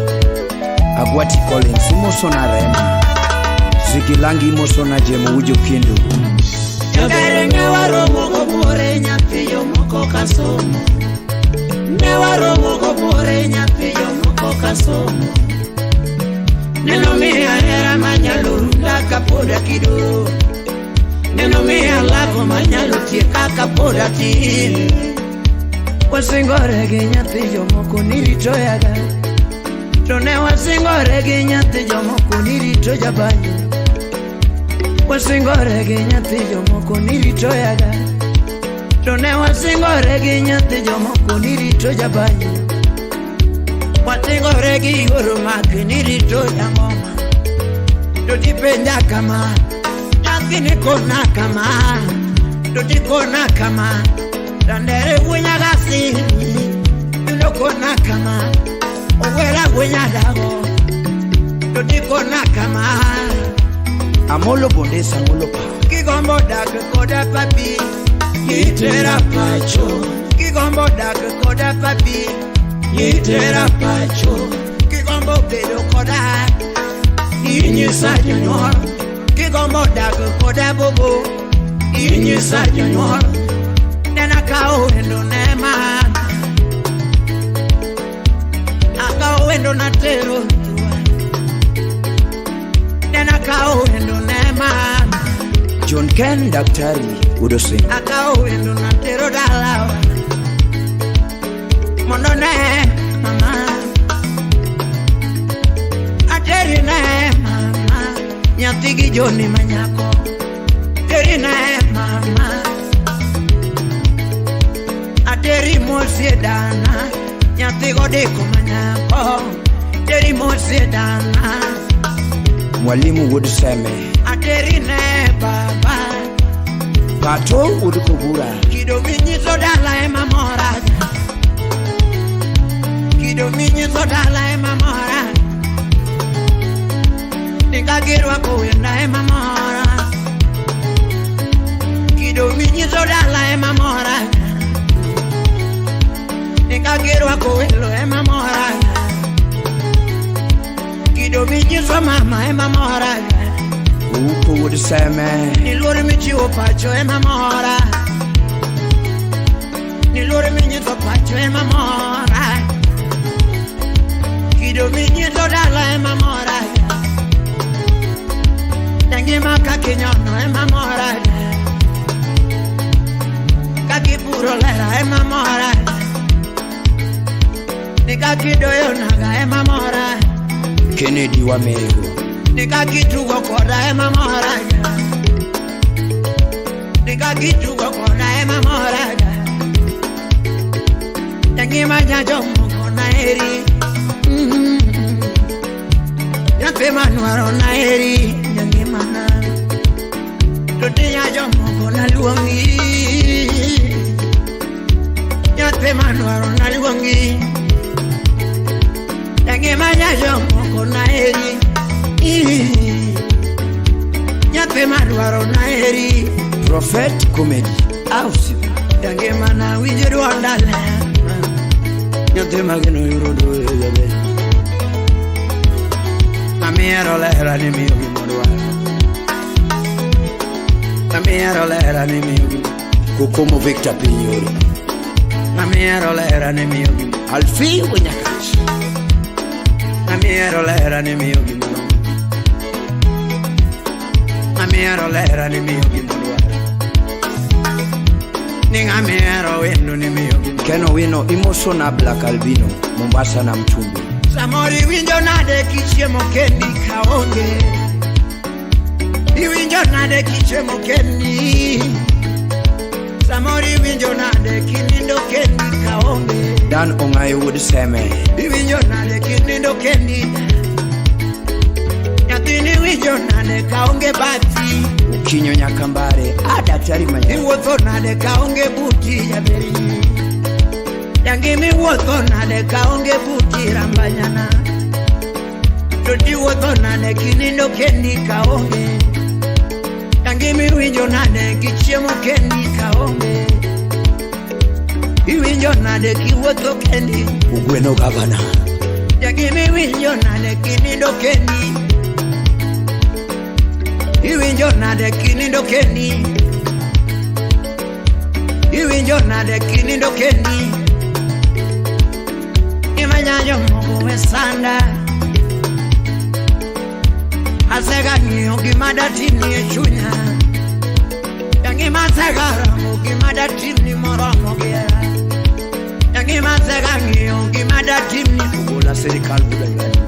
Agwati Collins Imoso na Rema Zigilangi Imoso na Jemu Ujo Kindu Yagare newaro moko bore nyapiyo moko kasomo Newaro moko bore nyapiyo moko kasomo Neno miya hera manyalo runda kapoda kido Neno miya lako manyalo tieka kapoda ti Wasingore gi nyathi jomoko nirito yaga To ne wasingore gi nyathi jomoko nirito jabanyo Wasingore gi nyathi jomoko nirito yaga To ne wasingore gi nyathi jomoko nirito jabanyo Wasingore gi yoro mag nirito jangoma To dipenja kama Nyathi nikona kama To dikona kama Dandere wunya gasi Iloko nakama Owela wunya dago Dodiko nakama Amolo bondesa amolo pa Kigombo dago koda papi Yitera pacho Kigombo dago koda papi Yitera pacho Kigombo bedo koda Inyisa janyol Kigombo dago koda bobo Inyisa janyol Akao endo nema Akao endo na tero Nena akao endo nema John Ken Daktari Udose Akao endo na tero dalawa mondo ne mama ateri ne mama nyathi gi joni manyako teri ne mama ateri mosiedana nyathi godeko manyako teri mosiedana Mwalimu Wood Seme ateri ne baba Pato Wood Kobura kido minyiso dala ema mora kido minyiso dala ema mora nikagirwa kuenda ema mora kido minyiso dala ema mora nikagirwa kuelo ema mora kido minyiso mama ema mora Uko Wood Seme nilori michiwo pacho ema mora nilori minyiso pacho ema mora kido minyiso dala ema mora Nangima kakinyono ema mora kakipuro lera ema mora nikakidoyo naga ema mora Kennedy wa Mego nikakitugo koda ema mora nikakitugo koda ema mora Nangima nyajo moko na eri Yapema nuaro na eri Nangima na Tote nyajo moko na luongi Yapema nuaro na luongi Nangima nyajo moko na eri Yapema nuaro na eri Prophet Comedy Ausi Nangima na wijiru andale Nyatema geno yurodo yabe Amiero lera ni mio gimorwa Amiero lera ni mio gimorwa Kukomo Victor Pinyori Amiero lera ni mio gimorwa Alfi Wenyakachi Amiero lera ni mio gimorwa Amiero lera ni mio gimorwa Ning amiero wendo ni mio gimorwa Keno Wino Imoso na Black Albino Mombasa na Mchumbi Samori winjo nade kichiemo kendi kaonge Iwinjo nade kichiemo kendi Samori winjo nade kinindo kendi kaonge Dan Ongayo Wood Seme Iwinjo nade kinindo kendi Nyathini winjo nade kaonge bati Ukinyo Nyakambare Daktari Manya Iwotho nade kaonge buti ya beri Yangimi wotho nade kaonge buti rambanyana Toti wotho nade kinindo kendi kaonge Yangimi winjo nade kichiemo kendi kaonge Iwinjo nade kiwotho kendi Ugweno Gavana Yangimi winjo nade kinindo kendi Iwinjo nade kinindo kendi Iwinjo nade kinindo kendi Imanyanyo mungu wesanda Asega nyo gimada tini echunya Yangi masega ramu gimada tini moromo gea Yangi masega nyo gimada tini Kugola serikali budayani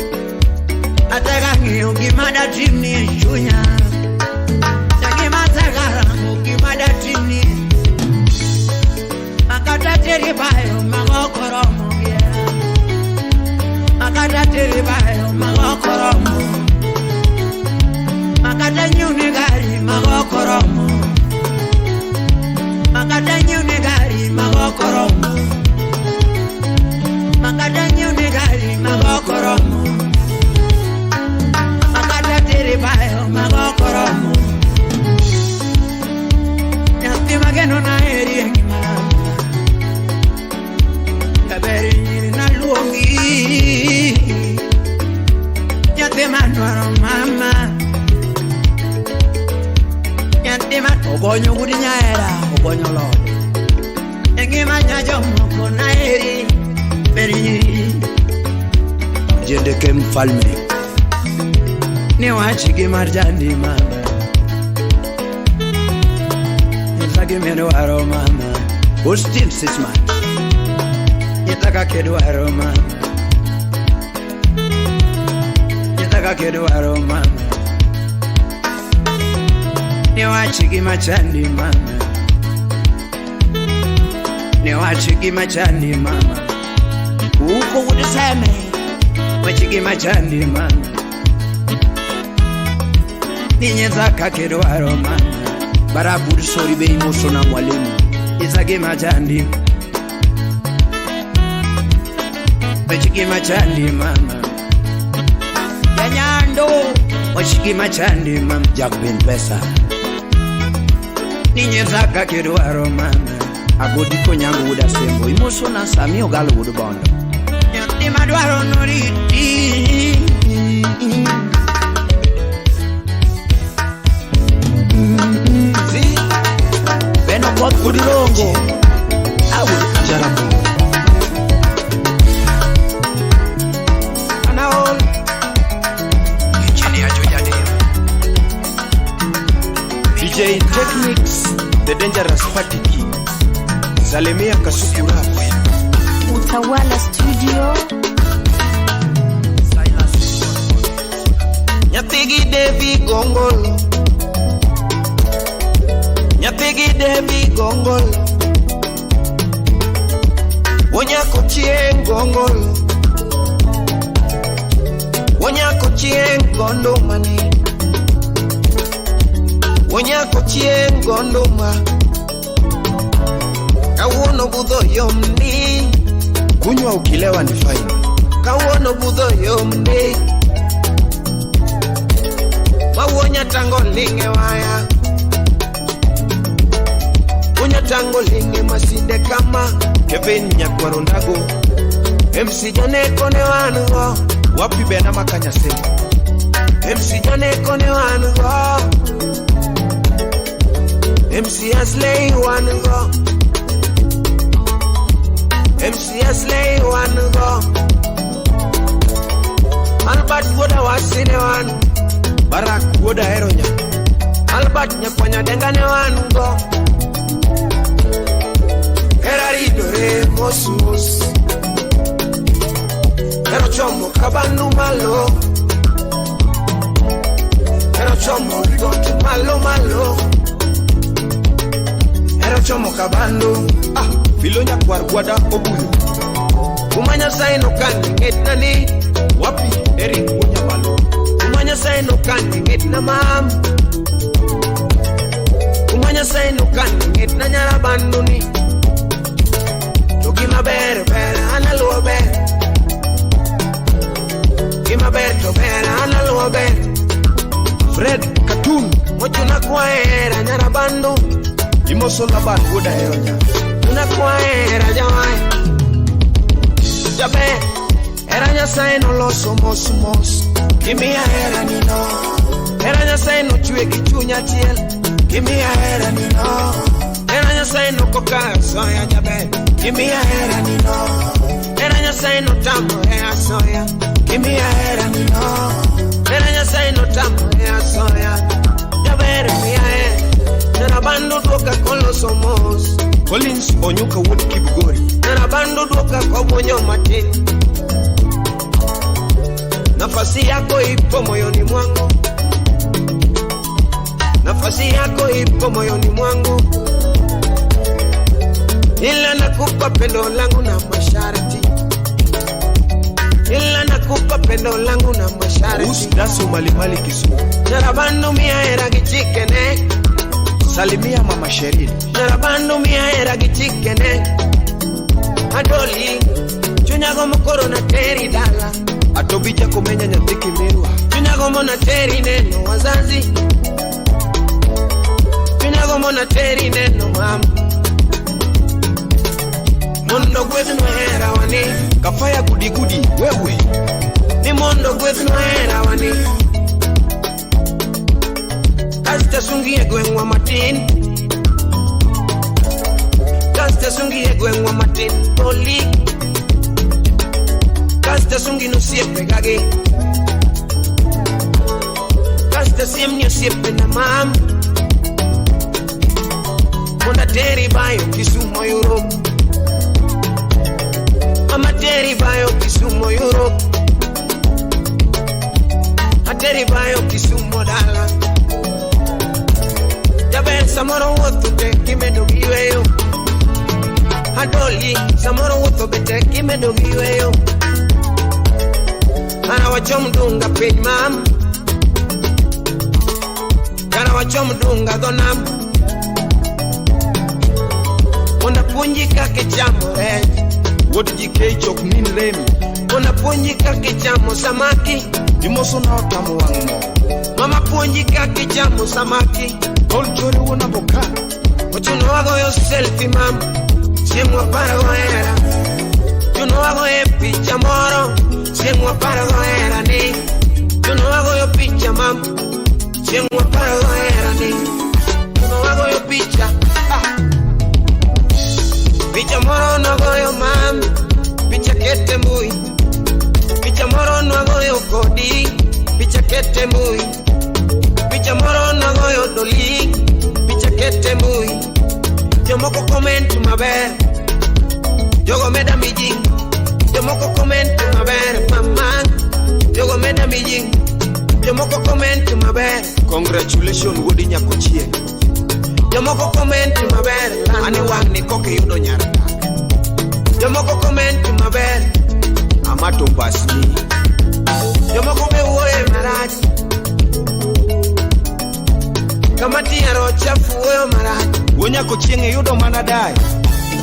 Asega nyo gimada tini echunya Yangi masega ramu gimada tini Makata teri bayo magokoromo gea Makata teri bayo magokoromo Makata nyune gari magokoromo Makata nyune gari magokoromo Makata nyune gari magokoromo Makata teri bayo magokoromo Nyati mageno na eri yengi malama Kaberi nyiri na luongi Nyati manuaro mama Nyati manuaro Ogonyo gudi nyaera Ogonyo lode Engi manyajo moko na eri Beri nyiri Jendeke Mfalme Ni wachigi marjandi mama Nisagi meno waro mama Austin Sisman Itaka kedwaro mama, itaka kedwaro mama, niwachi machandi mama, niwachi machandi mama, uko udiseme wachi machandi mama, ninyezaka kedwaro mama, baraburi sori be emotional mwalimu, itake machandi wachiki machandi mama, Yanyando wachiki machandi mama, Jack Ben Pesa ninyezaka kedwaro mama, agodi konyangu uda sembo imoso na sami ogalo udu bondo nyati madwaro noriti beno kwa kudirongo awu jarabu DJ Techniques, The Dangerous Fatiki, Salemia Kasukura, Utawala Studio. Nyapigi Devi Gongolo, Nyapigi Devi Gongolo, Wonyako Chien Gongolo, Wonyako Chien Gondomani, Wonyako Chien Gondoma, Kawono budho yomni, kunywa ukilewa ni fine. Kawono budho yomni, Wawonya tango linge waya, Wonya tango linge masinde kama Kevin Nyakwarondago, MC Jane kone wanuwa, wapi bena makanya sema, MC Jane kone wanuwa, MC Aslay wanuwa, MC Aslay wanuwa, Albert woda wasine wanu, Barak woda heronya, Albert nyakwanya dengane wanuwa, Herari dore mosmos, Hero chomo kabandu malo, Hero chomo rigotu malo malo, Hero chomo kabandu, Filonya kwargwada obuyo, Kumanya saino kani ngitnani, wapi Eric Wonyamalo, Kumanya saino kani ngitna mam, Kumanya saino kani ngitna nyara banduni, Gima ber ber analuwa ber, Gima ber to ber analuwa ber, Fred Katun, Mochuna kwaera nyara bandu, Imoso Laban woda heronya, Una kwaera jawai, Jabe, era nyasaye no loso mos mos, Kimia era nino, Era nyasaye no chwe kichunya chiel, Kimia era nino, Era nyasaye no koka soya jabe, Kimia era nino, Era nyasaye no tambo ea soya, Kimia era nino, Era nyasaye no tambo ea soya, Jabe mia Nera bandu duoka con los somos, Collins Onyuka wood Kibugori, Nera bandu duoka kwa bonyo mati, Nafasi yako ipo moyoni mwangu, Nafasi yako ipo moyoni mwangu, Ila nakupa pendo langu na masharti, Ila nakupa pendo langu na masharti, Usdaso Malimali Kisumu, Narabandu mia era gichikene, Salimia Mama Sherin, Narabandu mia era gichikene, Adoli, Chunyago mokoro na teri dala, Atobija Komenya Nyatiki Merwa, Chunyago mona teri neno wazazi, Chunyago mona teri neno mama, Mondo gwetu no hera wani, Kafaya Gudi Gudi, wewe, Ni mondo gwetu no hera wani, Kasta sungie gwenwa matin, Kasta sungie gwenwa matin, Poli, Kasta sungi no siepe gage, Kasta siem nyo siepe na mam, Monda teri bayo Kisumo Europe, Mama teri bayo Kisumo Europe, ateri bayo Kisumo dala. Jaber samoro wotu te kimedo giweyo, adoli samoro wotu bete kimedo giweyo. Kana wachom dunga pej mam, kana wachom dunga donam. Ona punji kake chamo What jike chok min lemi. Ona punji kake chamo samaki. Dimoso na otamu wangmo. Mama punji kake chamo samaki. Tol chore wona boka. Ochuno wago yo selfie mam. Siemwa para goera. Chuno wago ye picha moro. Siemwa para goera ni. Chuno wago yo picha mam. Siemwa para goera ni. Chuno wago yo picha. Picha moro no goyo mam, picha kete mbui. Picha moro no goyo kodi, picha kete mbui. Picha moro no goyo doli, picha kete mbui. Jomoko comment maber, jogo meda mijing. Jomoko comment maber, mama, jogo meda mijing. Jomoko comment maber. Congratulations wodi nyakochie. Jomoko comment maber, ane wang ni koke yudo nyaraka. Jomoko comment maber, amato basni. Jomoko me uwe maraj, kamati ya rochafu uwe maraj. Wonya kochienge yudo manadai,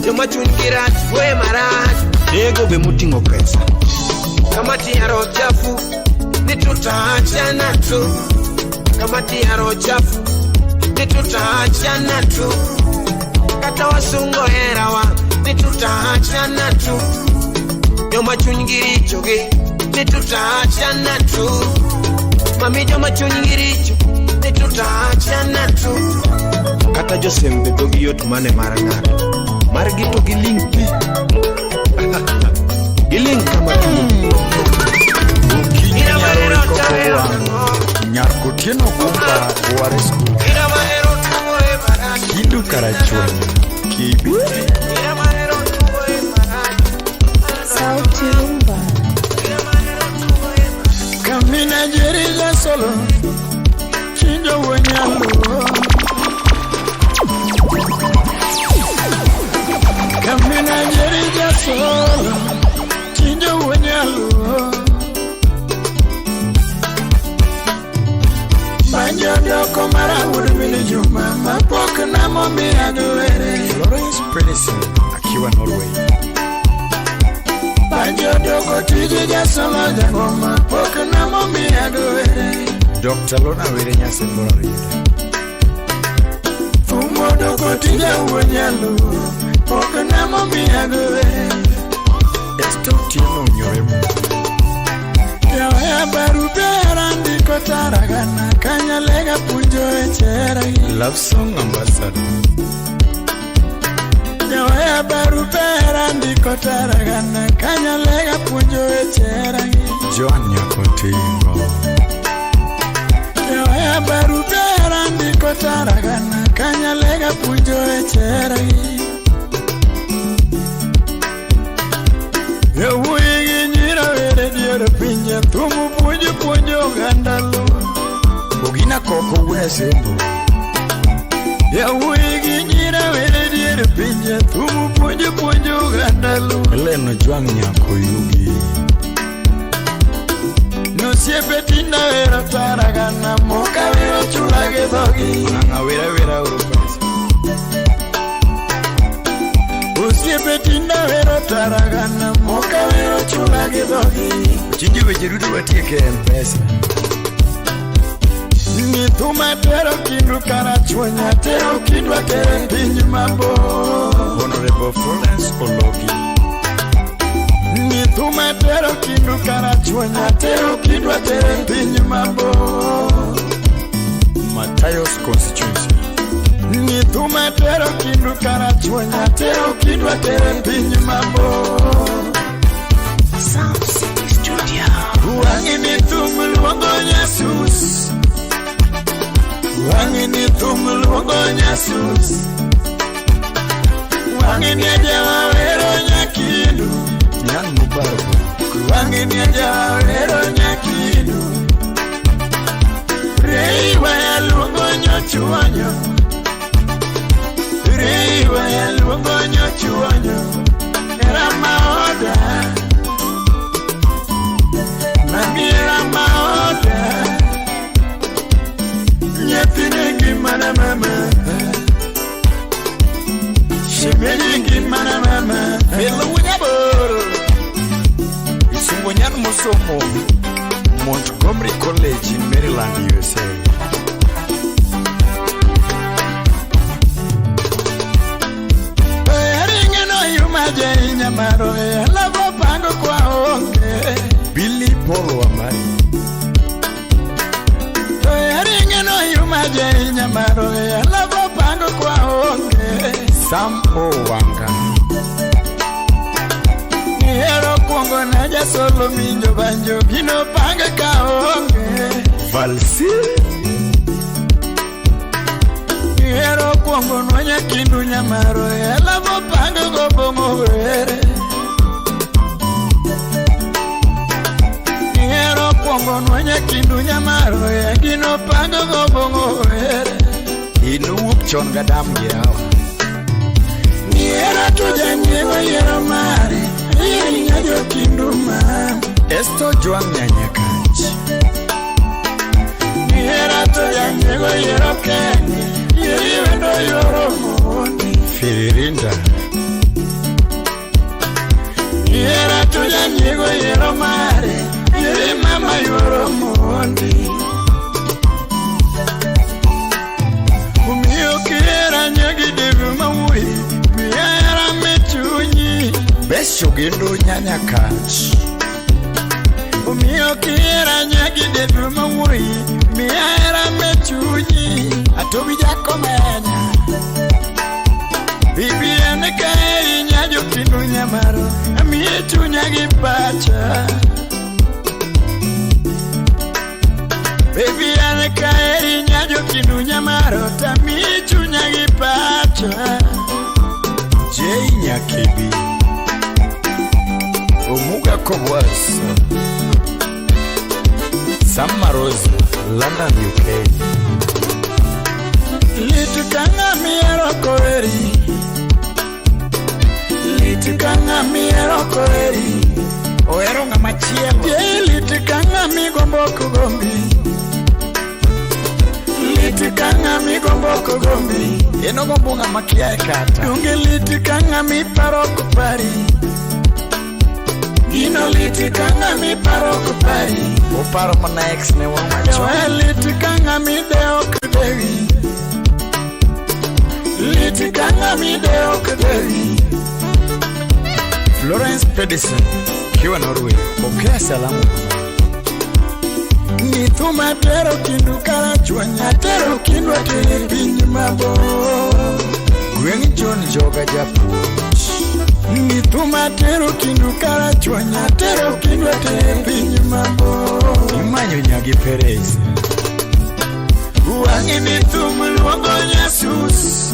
jomachun kirat uwe maraj. Ego be mutingo pesa, kamati ya rochafu, nitutaachana tu. Kamati ya rochafu, nitutaachana tu. Kata wasungo herawa, nitutaachana tu. Joma chungiricho ge, nitutaachana tu. Mami joma chungiricho, nitutaachana tu. Kata Josembe dogi yot mane marangara. Margito gilinki. Gilinki kama tu. Ina manero tarewa. Nyarko tieno kumpa waresku. Ina manero tuwe marani. Hindu karachuan. Kibi. Ina manero tuwe marani. Sauti Rumba. Kamina jerija solo, chinjo wenyalo. Kamina jerija solo, chinjo wenyalo. Banjodo komara urumili juma, mapoka na momi aduere. Lawrence Prenison, akiwa Norway. Banjodo kotije jasama jangoma, poka na momi aduere. Dr. Lona Were Nyase Morari. Fumodo kotije uwenyalo, poka na momi aduere. Esto tieno nyoremu. Yawaya barubera ndiko taragana, kanyalega punjo echera. Love Song Ambassador. Yawaya barubera ndiko taragana, kanyalega punjo echera. Joan Nyakotingo. Yawaya barubera ndiko taragana, kanyalega punjo echera. Yawuigi nyira were diere pinja, tumu punjo gandalo. Bogina koko una sembo. Yawuigi nyira were diere pinja, tumu punjo gandalo. Eleno Joan Nyakoyugi. No siepe tinda vera taragana, moka vero chulage dogi. Nanga wera urupasa. Siepe tinda vero taragana, moka vero chulage dogi. Chinji wejerudu watieke M-Pesa. Nituma tero kindu karachuanya, tero kindu atere pinji mambo. Honorable Florence Ologi. Nituma tero kindu karachuanya, tero kindu atere pinji mambo. Matayos Constituency. Nituma tero kindu karachuanya, tero kindu atere pinji mambo. Sound City Studio. Wangi nitumu luongo Jesus. Wangi nitumu luongo Jesus. Wangi nieje wawero nyakindu. Sultan Mubarak Wangi ni jawero nyakidu Reiwa ya luongo nyochuanyo Reiwa ya luongo nyochuanyo Era maoda Mami era maoda Nyatine gimana mama Shemeli gimana mama Felo unyaboro Isungonyan Musomo Montgomery College in Maryland, USA. Billy Paul Wamari Sam O Wanga Niero kuongo na jasolo minjo banjo Gino pange kaonge Valsil Niero kuongo nwenye kindu nyamaro Elavo pange gobongo were Niero kuongo nwenye kindu nyamaro Gino pange gobongo were Inu wup chon gadam giawa Niero tuja nyewa yero mare Yeri nyajo kindu mam Esto Joan Nyanyakach Niero tuja nyewa yero kenye Yeri wendo yoro moni Firirinda Niero tuja nyewa yero mare Yeri mama yoro moni Umiyo kiera nyagi devu mawui Miera mechunyi Besho gendo Nyanyakach Umiyo kiera nyagi devu mawui Miera mechunyi Atobi jako menya Bibi aneka nyajo kindu nyamaro Amiye chunya gipacha Baby aneka nyajo kindu nyamaro Tamiye chunya gipacha Jay Nyakibi Omuga Kobwas Samma Rose London UK Litukanga miero koeri Litukanga miero koeri Oero nga machielo Ye litukanga migombo kugombi Litukanga migombo kugombi Eno gombo nga makia ekata Dunge litukanga mi paro kupari Gino litukanga mi paro kupari Oparo mana ex ne wamacho Yoe litukanga mi deo kudewi Litukanga mi deo kudewi Florence Pedersen Kiwa Norway Pokea salamu Nithuma tero kindu karachuanya Tero kindu atiri pinyi mabo Gweng John Joga Japuch Nithuma tero kindu karachuanya Tero kindu atiri pinyi mabo Imanyo Nyagi Perez Wangi nithumu luongo nyasus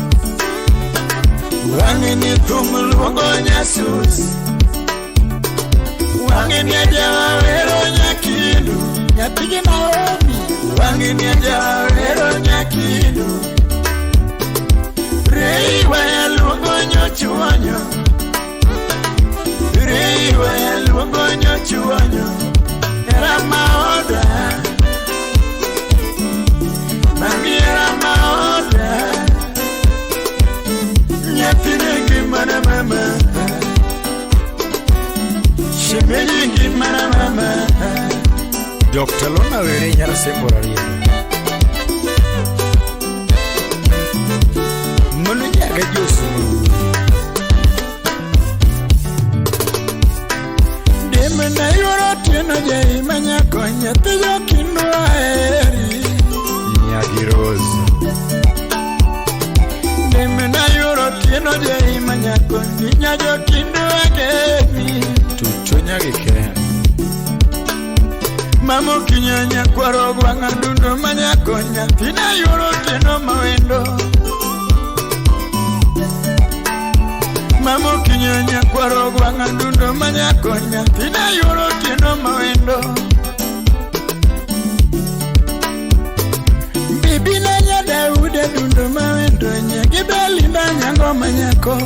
Wangi nithumu luongo nyasus Wangi niajawa wero nyakindu Nyapige Naomi Wangi niajawa wero nyakindu Reiwa ya luongo nyochuanyo Reiwa ya luongo nyochuanyo Era maoda Mami era maoda Nyatine gimana mama Shemeli gimana mama Dr. Lona Were Nyara Semboraria Manu Nyaga Josu Deme na yoro tieno jai manyako Nyatiyo kindu aeri Nyagi Rose Deme na yoro tieno jai manyako Nyajo kindu ageni Tucho Nyagi Ken Mamo kinyonya kwaro gwanga dundu manyako Nyatina yoro tieno mawendo Mamo kinyonya kwaro gwanga dundo manyakonya tina yoro tieno mawendo Bibi na nya Daude dundo mawendo nya Gibeli na nyango manyako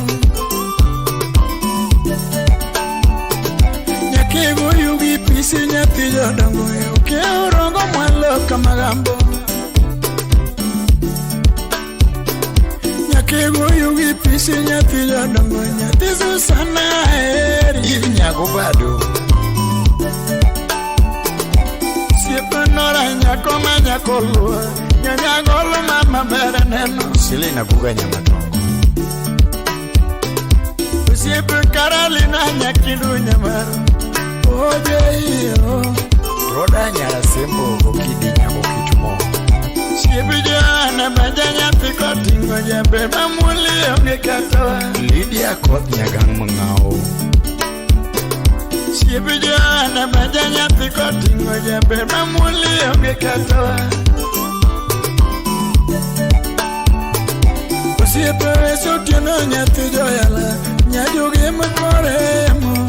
Nyakego yugi pisi nyati jodongo Uke urongo mwalo kamagambo Nyakego yugi pisi nyati jodongo Nyati Susana eri Ivi nyako bado Siepa nora nyako manyako lua Nyanyagolo mama bere neno Sili na buga nyamatongo Siepa Carolina nyakidu nyamaru Oje iyo Roda nyara sembo Okidi nyako kitumo Siepa jana bajanya piko tingo Jabe mamuli onge katawa Lydia kot nyagang mengao Siepa jana bajanya piko tingo Jabe mamuli onge katawa Siepa eso tieno nyati joyala Nyajoge mkoremo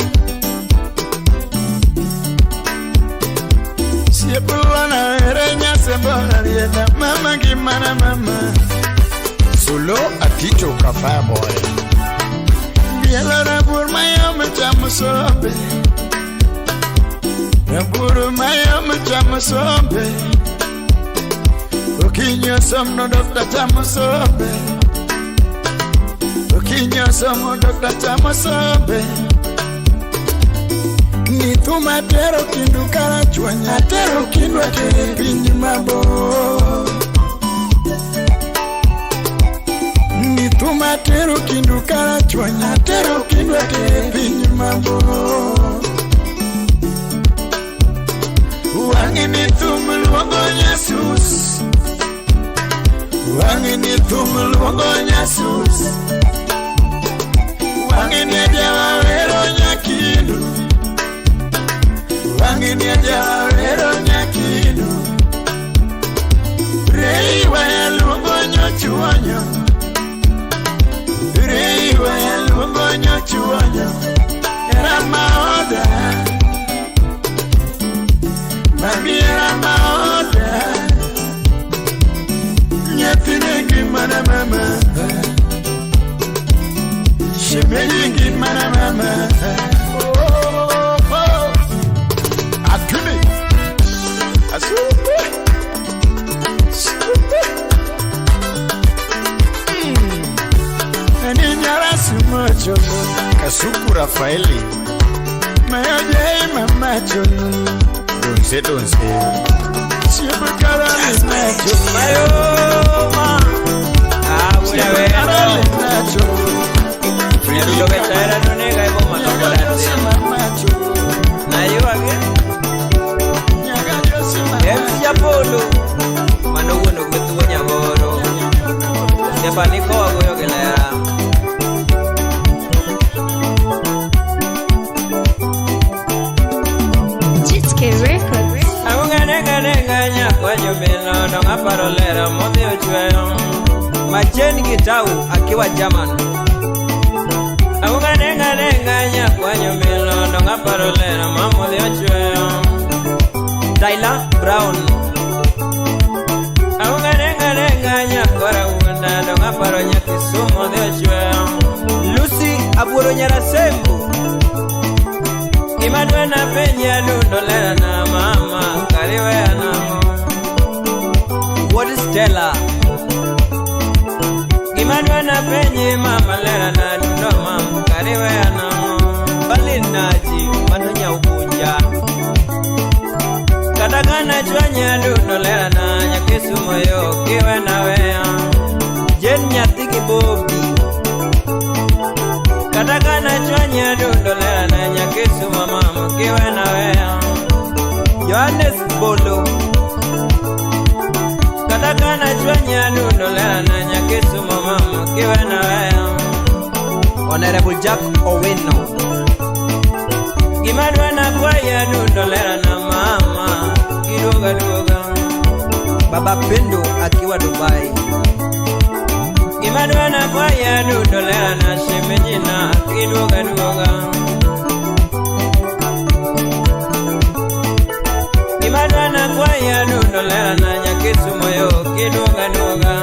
Siepa lana ere nyasembona rieda Mama gimana mama Solo atito ka fireboy Biela rabur mayo mechamo sombe Rabur mayo mechamo sombe Okinyo somno dokta chamo sombe Okinyo somo dokta chamo sombe Nituma tero kindu karachwanya Tero kindu atere pinyi mabo Nituma tero kindu karachwanya Tero kindu atere pinyi mabo Wangi nitumu luongo Jesus Wangi nitumu luongo Jesus Wangi nijawa wero nyakidu Wangi nijawa wero nyakidu Rei waya luongo nyochuonyo Rei waya luongo nyochuonyo Era maoda Mami era maoda Nyatine gimana mama Shemeji gimana mama Atumi Asupe Ani nyara sumo cholo Kasuku Rafaeli Mayo jai mama cholo Donse Siepa Carolina cholo Mayo ma Awure Carolina cholo Nero betara nunega ibo manokorate mama cholo Nayo age Nyaga Josi Emsia polo Mano wono gwetu nyagoro Stefaniko agoyo gelera Jitske Records. Aunganenganenganya kwa jumino Nonga parolera modi ochweyo Macheni Gitau akiwa German Aunganenganenganya kwa jumino Nonga parolera modi ochweyo Tyler Brown Aunganenganenganya kwa uwenda Nonga paronya Kisumu modi ochweyo Lucy Aburo Nyarasembo Imadwe na penya nundolera na mama Kariwe ya namo What is Stella? Imadwe na penye mama lera na nundo mama Kariwe ya namo Balinaji manunya ukunja Katakana chwanya nundolera na nyakisu moyo Kiwe na wea Jen nyatiki bobi Katakana chwanya nundolera na nyakisu mama Kiwe na wea Johannes Bolo Katakana chwanya nundolera na nyakisu mama Kiwe na wea Honorable Jack Owino Gimadwa na kwaya nundolera na mama Kidoga doga Baba Pendo akiwa Dubai Gimadwa na kwa ya dudolera na shemejina kidoga doga. Imadana kwa ya dudolera na nyakisu moyo kidoga doga.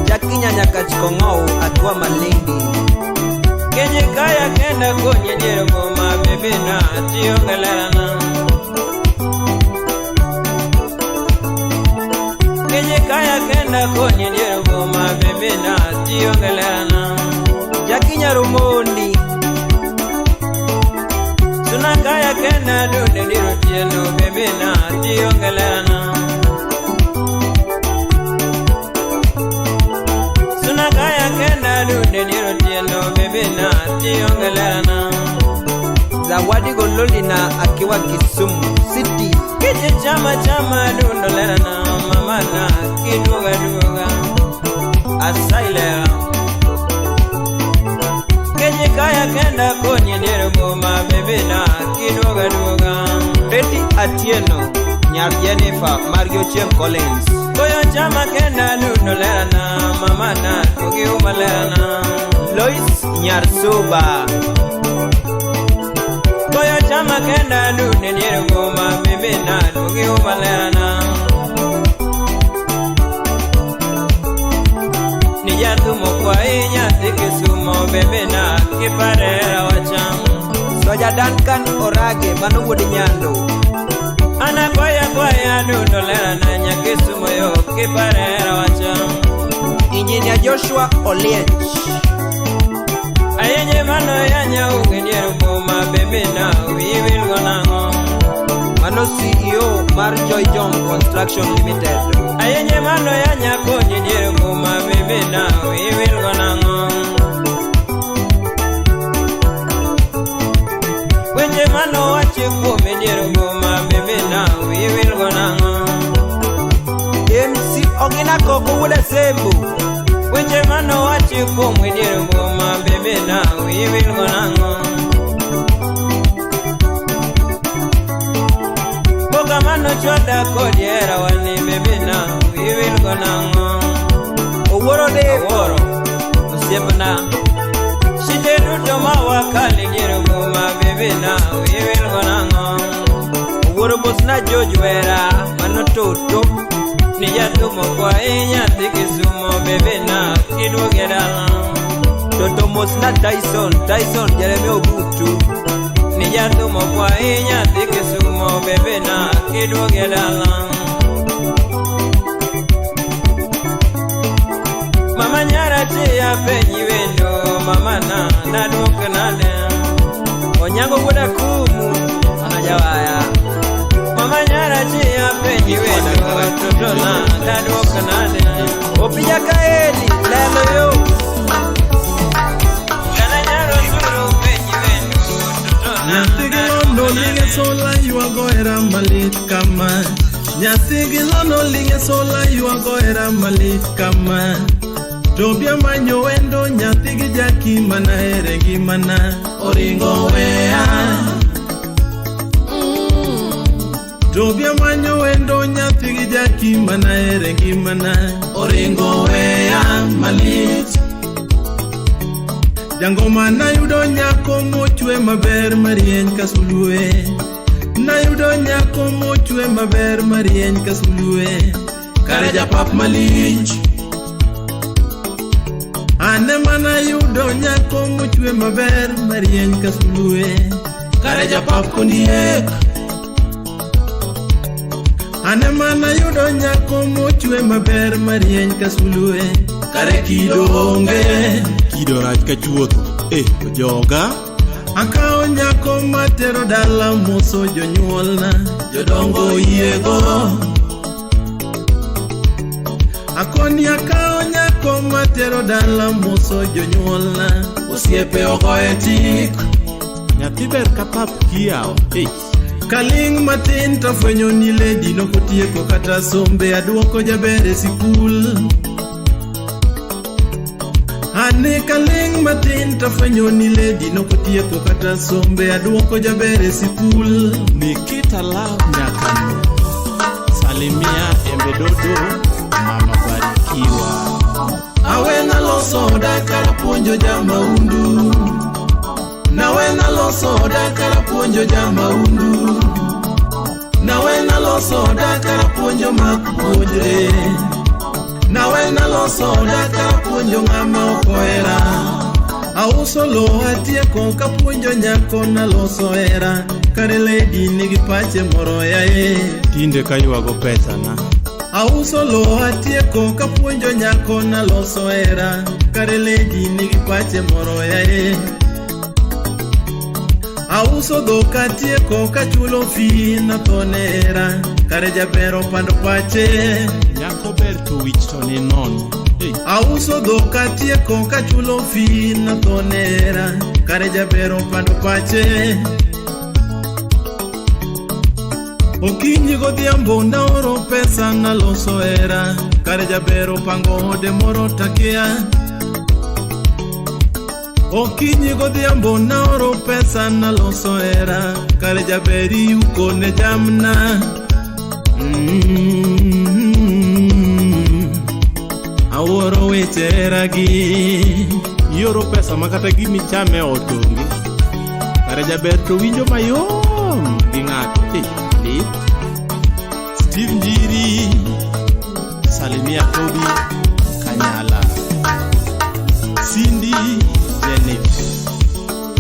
Jakinya nyakachikong'ou atwa malindi. Kenye kaya kenda konye jerogo mabebina tiyongelerana. Kenye kaya kenda konye jerogo mabebina tiyongelerana. Jakinya rumondi. Suna kaya kenda dude diru tieno bebina tiyongelerana. Suna kaya kenda dude diru tieno bebina tiyongelerana. Zawadi Gololina akiwa Kisumu City. Kije chama dundolerana mamana kidoga doga. Asailera Kenye kaya kenda konye nyerogo mabebina kidoga doga. Betty Atieno Nyar Jennifer Mario Chem Collins. Koyo chama kenda dundolerana mamana togi umalerana. Lois Nyar Soba. Koyo chama kenda dunde nyerogo mabebina togi umalerana. Niyatumo kwa inya tikisumo bebina kiparera wacham. Soja Duncan Orage Manugudi Nyando. Ana kwaya dundolerana nyakisumo yo kiparera wacham. Engineer Joshua Oliech. Ayenye mano yanya ugenierugo mabebina wiwil gonango. Mano CEO Mar Joy Jom Construction Limited. Ayenye mano yanya konye nierugo mabebina wiwil gonango. Wenye mano wache kume nierugo mabebina wiwil gonango. MC Ogina Koko Wuda Sembu. Wenye mano wache kume nierugo mabebina wiwil gonango. Boga mano chwada kodiera wani bebina wiwil gonango. Oworo Depo Usiepna Shide duto mawakali nierugo mabebina wiwil gonango. Oworo Bosna George Wera Mano Toto. Niyatumo kwa inya tikisumo bebina kidwogedala. Toto Mosna Tyson Jeremy Obutu. Niyatumo kwa inya tikisumo bebina kidwogedala. Mama nyara tia penyi wendo mamana nadwoke nade. Onyango kuda kumu anajawaya. Mama nyara tia penyi wendo totona nadwoke nade. Opija kaeli lelo yo. Nyathigi linge sola yuago era malit kama. Nyathigi linge sola yuago era malit kama. Tobia manyo wendo nyathigi jaki mana ere gimana. Oringo wea. Tobia manyo wendo nyathigi jaki mana ere gimana. Oringo wea malit. Jangoma na yudo nyako mochwe maber marieny kasulue. Na yudo nyako mochwe maber marieny kasulue. Kare japap malich. Ane mana yudo nyako mochwe maber marieny kasulue. Kare japap kondiek. Ane mana yudo nyako mochwe maber marieny kasulue. Kare kido onge. Kido rach kachuotho, joga. Akao nyako matero dala moso jonyuolna, jodongo yiego. Akoni akao nyako matero dala moso jonyuolna, osiepe ogoye tik. Nyathi ber kapap kiao, Kaling matin tafwenyo ni lady nokotieko kata sombe aduoko jaber e sikul. Ane kaling matin tafwenyo ni lady nokotieko kata sombe aduoko jaber e sikul. Nikita Love Nyakano, Salimia Embedodo, Mama Barikiwa. Awena loso puonjo jamaundu. Nawena loso oda kara puonjo jamaundu. Nawena loso oda kara puonjo mapuonjre. Nawena loso oda kara puonjo ng'ama okoera. Auso lo atieko ka puonjo nyako na loso era. Kare lady nigi pache moro yae. Tinde kayuago pesa na. Auso lo atieko ka puonjo nyako na loso era. Kare lady nigi pache moro yae. Auso dhok atieko ka chulo fi na tonera. Kare jabero pando pache. Nyako ber to wich to ni non. Auso dhok atieko ka chulo fi na tonera. Kare jabero pando pache. Okinyi godhiambo naoro pesa na loso era. Kare jabero pango ode moro takia. Okinyi godhiambo naoro pesa na loso era. Kare jaberi ukone jamna. Aworo weche era gi. Ioro pesa makata gimi chame otongi. Kare jaber to winjo mayom gi ng'ato. Steve Njiri, Salimia Tobi, Kanyala, Cindy, Jennifer.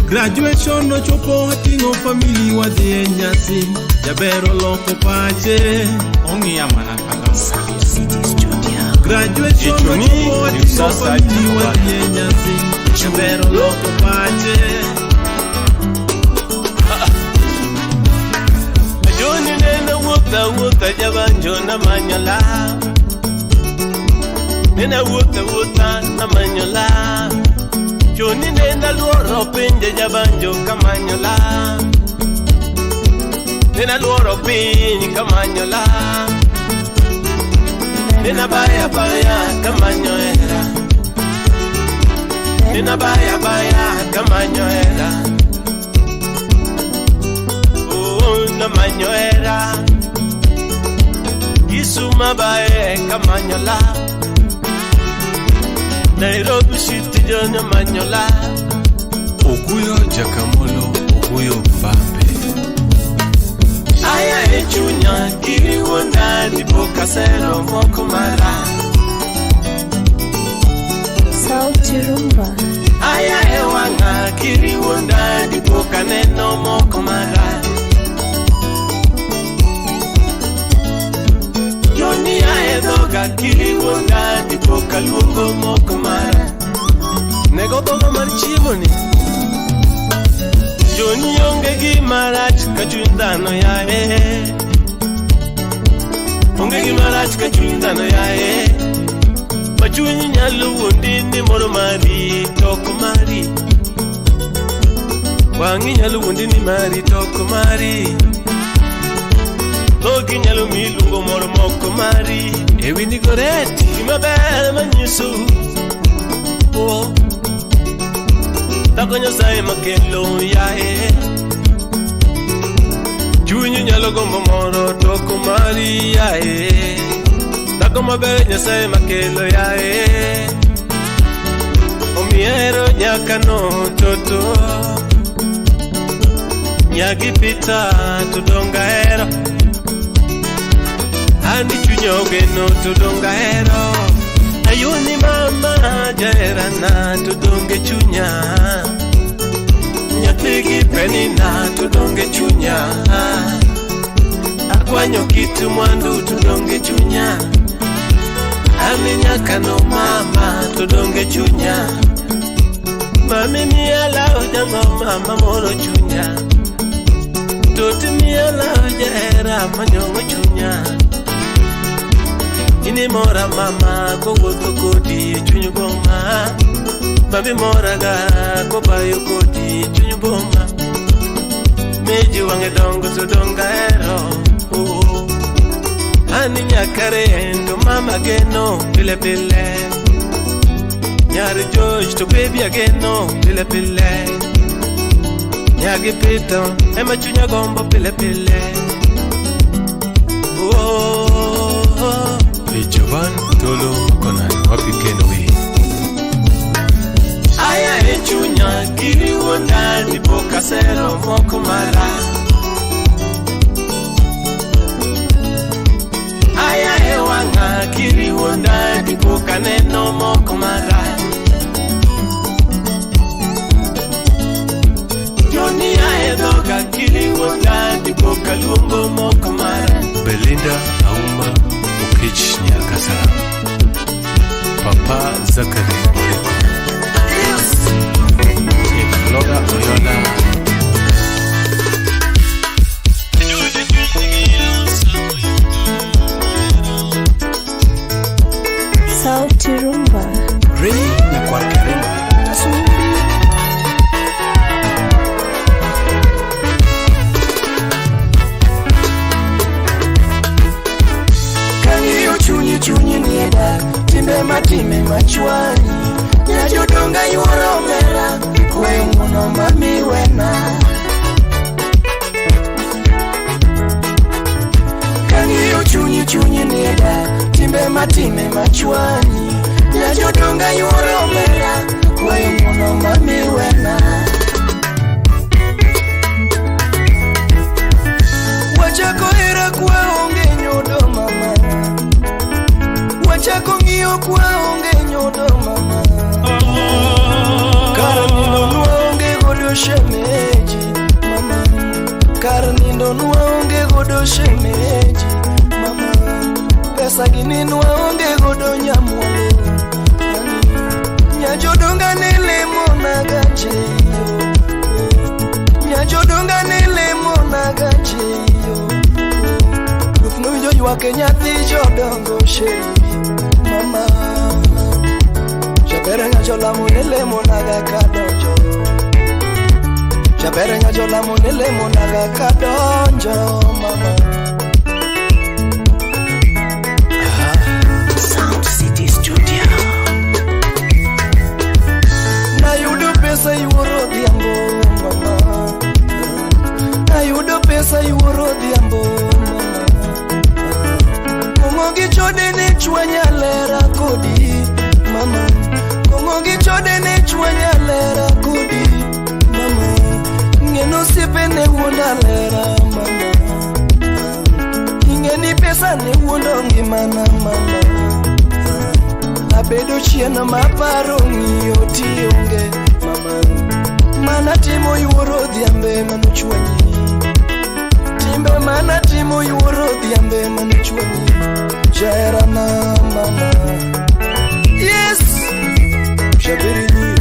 Graduation no chopo hatingo family wadhi nyasi. Jabero loko pache, ongi amana kanga South City Studio. Graduation no chopo hatingo family wadhi nyasi. Jabero loko pache. Wuta jabanjo na manyola. Nena wuta na manyola. Joni nena luoro pinje jabanjo kamanyola. Nena luoro pinje kamanyola. Nena baya kamanyoela. Nena baya kamanyoela. Oh na manyoela. Isuma bae kamanyola. Nairobi City jona manyola. Okuyo jakamolo, okuyo vambe. Aya echunya kiri wonda dipo kasero moko mara. Sauti rumba. Aya ewanga kiri wonda dipo kaneno moko mara. Joni aedoga kiri wonda dipo kaluongo moko mara. Nego boga mar chiemoni. Joni onge gi marach ka chuny dhano yae. Onge gi marach ka chuny dhano yae. Ma chuny nyalo wuondi ni moro mari toko mari. Wangi nyalo wuondi ni mari toko mari. Ogi nyalo milungo moro moko mari. Ewi ni goreti maber manyiso. Oh Tako nyasaye makelo yae. Chunyi nyalo gombo moro toko mari yae. Tako maber nyasaye makelo yae. Omiero nyaka no toto. Nyagi pita tudonga ero. Andi chunyo geno tudonga ero. Ayuni mama jaerana tudonge chunya. Nyatigi penina tudonge chunya. Akwanyo kitu mwandu tudonge chunya. Ami nyaka no mama tudonge chunya. Mami miala ojango mama moro chunya. Toti miala ojera manyongo chunya. Ini mora mama ko goto kodi chunyu boma. Babi mora ga ko bayo kodi chunyu boma. Meji wange dongo so donga ero. Ani nyakare ndo mama geno pile pile. Nyari George to baby ageno pile pile. Nyagi pito ema chunya gombo pile pile. Jovan Tolo Konan Wapikeno we. wuonda dipo kasero moko mara. Aya e wanga kiri wuonda dipo kaneno moko mara. Joni ae doga kiri wuonda dipo kaluongo moko mara. Belinda Auma Okich Nyakasara. Papa Zakari Oreko. Loga Oyola. Sauti Rumba. Ray na Kwarkarema. Kangiyo chunyi nieda, timbe matime machwani. Nyajodonga yuoro mera, kwe muno mami wena. Kangiyo chunyi nieda, timbe matime machwani. Nyajodonga yuoro mera, kwe muno mami wena. Wachako era kwa onge nyodo mama. Wachako ng'iyo kwa onge nyodo mama. Kar nindo nuonge godo shemeji mama. Kar nindo nuonge godo shemeji mama. Pesa gini nuonge godo nyamuolo. Nyajodonga nilemo nagacheyo. Nyajodonga nilemo nagacheyo. Nuyo yuake nyathi jodongo shebi mama. Jabere nyajola monele monaga kadonjo. Jabere nyajola monele monaga kadonjo mama. Sound City Studio. Na yudo pesa yuoro dhiambo mama. Na yudo pesa yuoro dhiambo mama. Kongogi chode ne chwanya lera kodi mama. Kongogi chode ne chwanya lera kodi mama. Ngeno sipe ne wuonda lera mama. Ingeni pesa ne wuondo ngimana mama. Abedo chieno maparo ng'iyo tionge mama. Mana timo yuoro dhiambe mano chwanyi. Timbe mana timo yuoro dhiambe mano chwanyi. Jera na mama. Yes. Shabiri ni.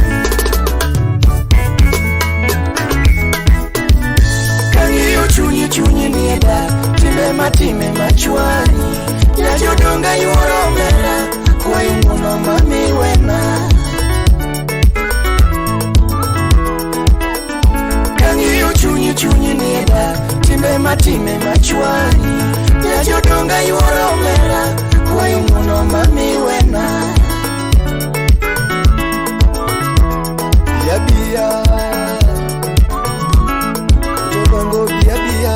Kangiyo chunyi nieda. Timbe matime machwani. Nyajodonga yuoro mera. Kwa yungono mami wena. Kangiyo chunyi nieda. Timbe matime machwani. Nyajodonga yuoro mera. Kwa yungono mami wena. Bia bia. Jodongo bia bia.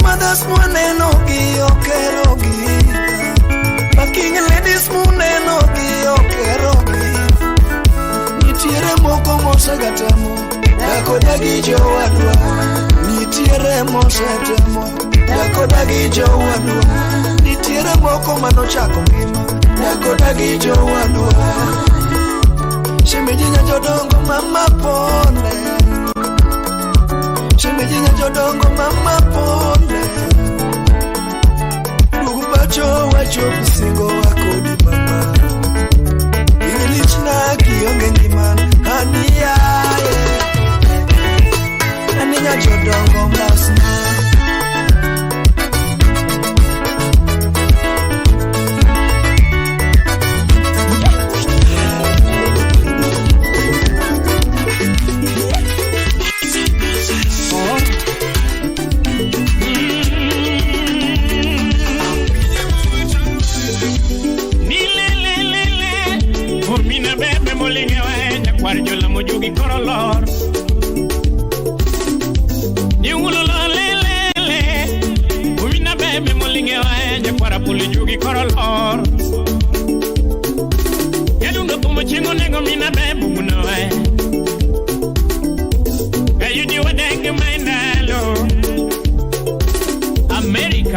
Mothers muneno gi okerogi. Fucking ladies muneno gi okerogi. Nitiere moko mosegatamo dakoda gi jowadwa. Nitiere mosetamo dakoda gi jowadwa. Nitiere moko manochako ngima dakoda gi jowadwa. Shemeji nyajodongo mama pone. Shemeji nyajodongo mama pone. Dugubacho wacho kusingo wakodi mama. Ingilichna kionge ngiman haniyaye. Ani nyajodongo mlasna.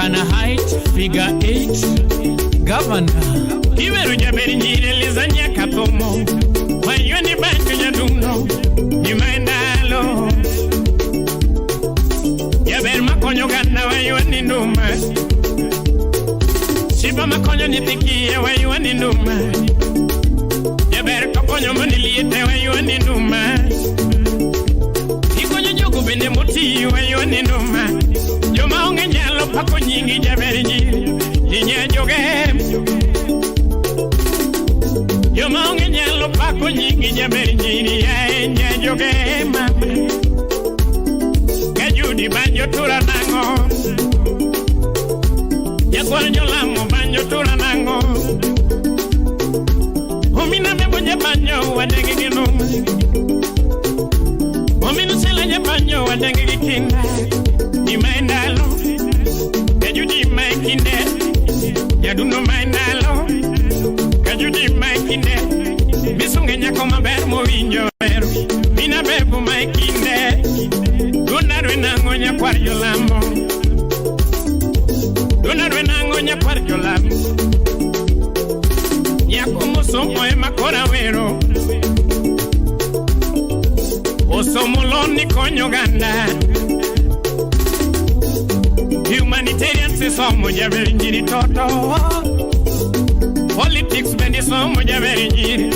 Turkana height, figure 8, governor. Iweru jaberi njire lizanya katomo. Wayoni banjo jaduno, imaendalo. Jaber makonyo gana wayoni nduma. Shiba makonyo nitikie wayoni nduma. Jaber kaponyo moniliete wayoni nduma. Ikonyo jogo bende muti wayoni nduma. Joma onge nyalo pako nyingi jaber njiri. Inya joge. Joma onge nyalo pako nyingi jaber njiri. Inya joge mama. Kajudi banjo tura nango. Yakwanyo lamo banjo tura nango. Omina mebo jabanyo wadenge genuma. Omina sela jabanyo wadenge gikinda. Imaendalo. Kajudi maikinde. Yaduno maendalo. Kajudi maikinde. Bisunge nyako maber mo winjo ero. Mina bebo maikinde. Donarwe nango nyakwar jolamo. Donarwe nango nyakwar jolamo. Nyako mosomo ema kora wero. Osomo loni konyo ganda. Humanitarian si somo jaberi njiri toto. Politics bendi somo jaberi njiri.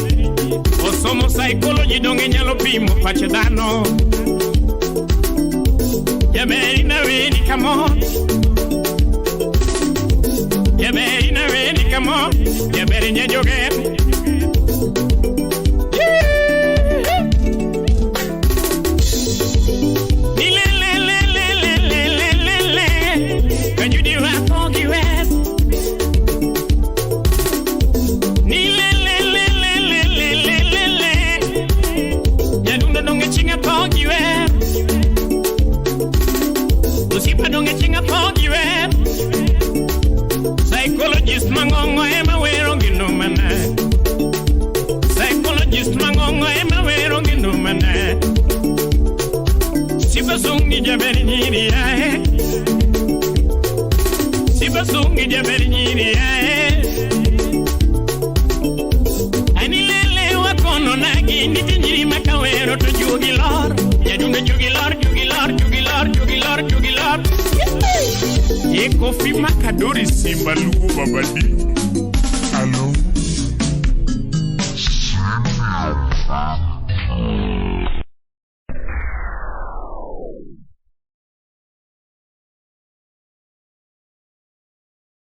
Osomo psychology donge nyalo pimo pache dano. Jaberi na weni come on. Jaberi na weni come on. Jaberi nye joge. Psychologist mangongo ema wero ginumana. Psychologist mangongo ema wero ginumana. Sibasungi jaberi nyiri yae. Sibasungi jaberi nyiri yae. Anilele wakono nagi niti nyiri makawero to jugilor. Yadunga jugilor, jugilor, jugilor, jugilor, jugilor. Eko fi makadori simba lugu babadi.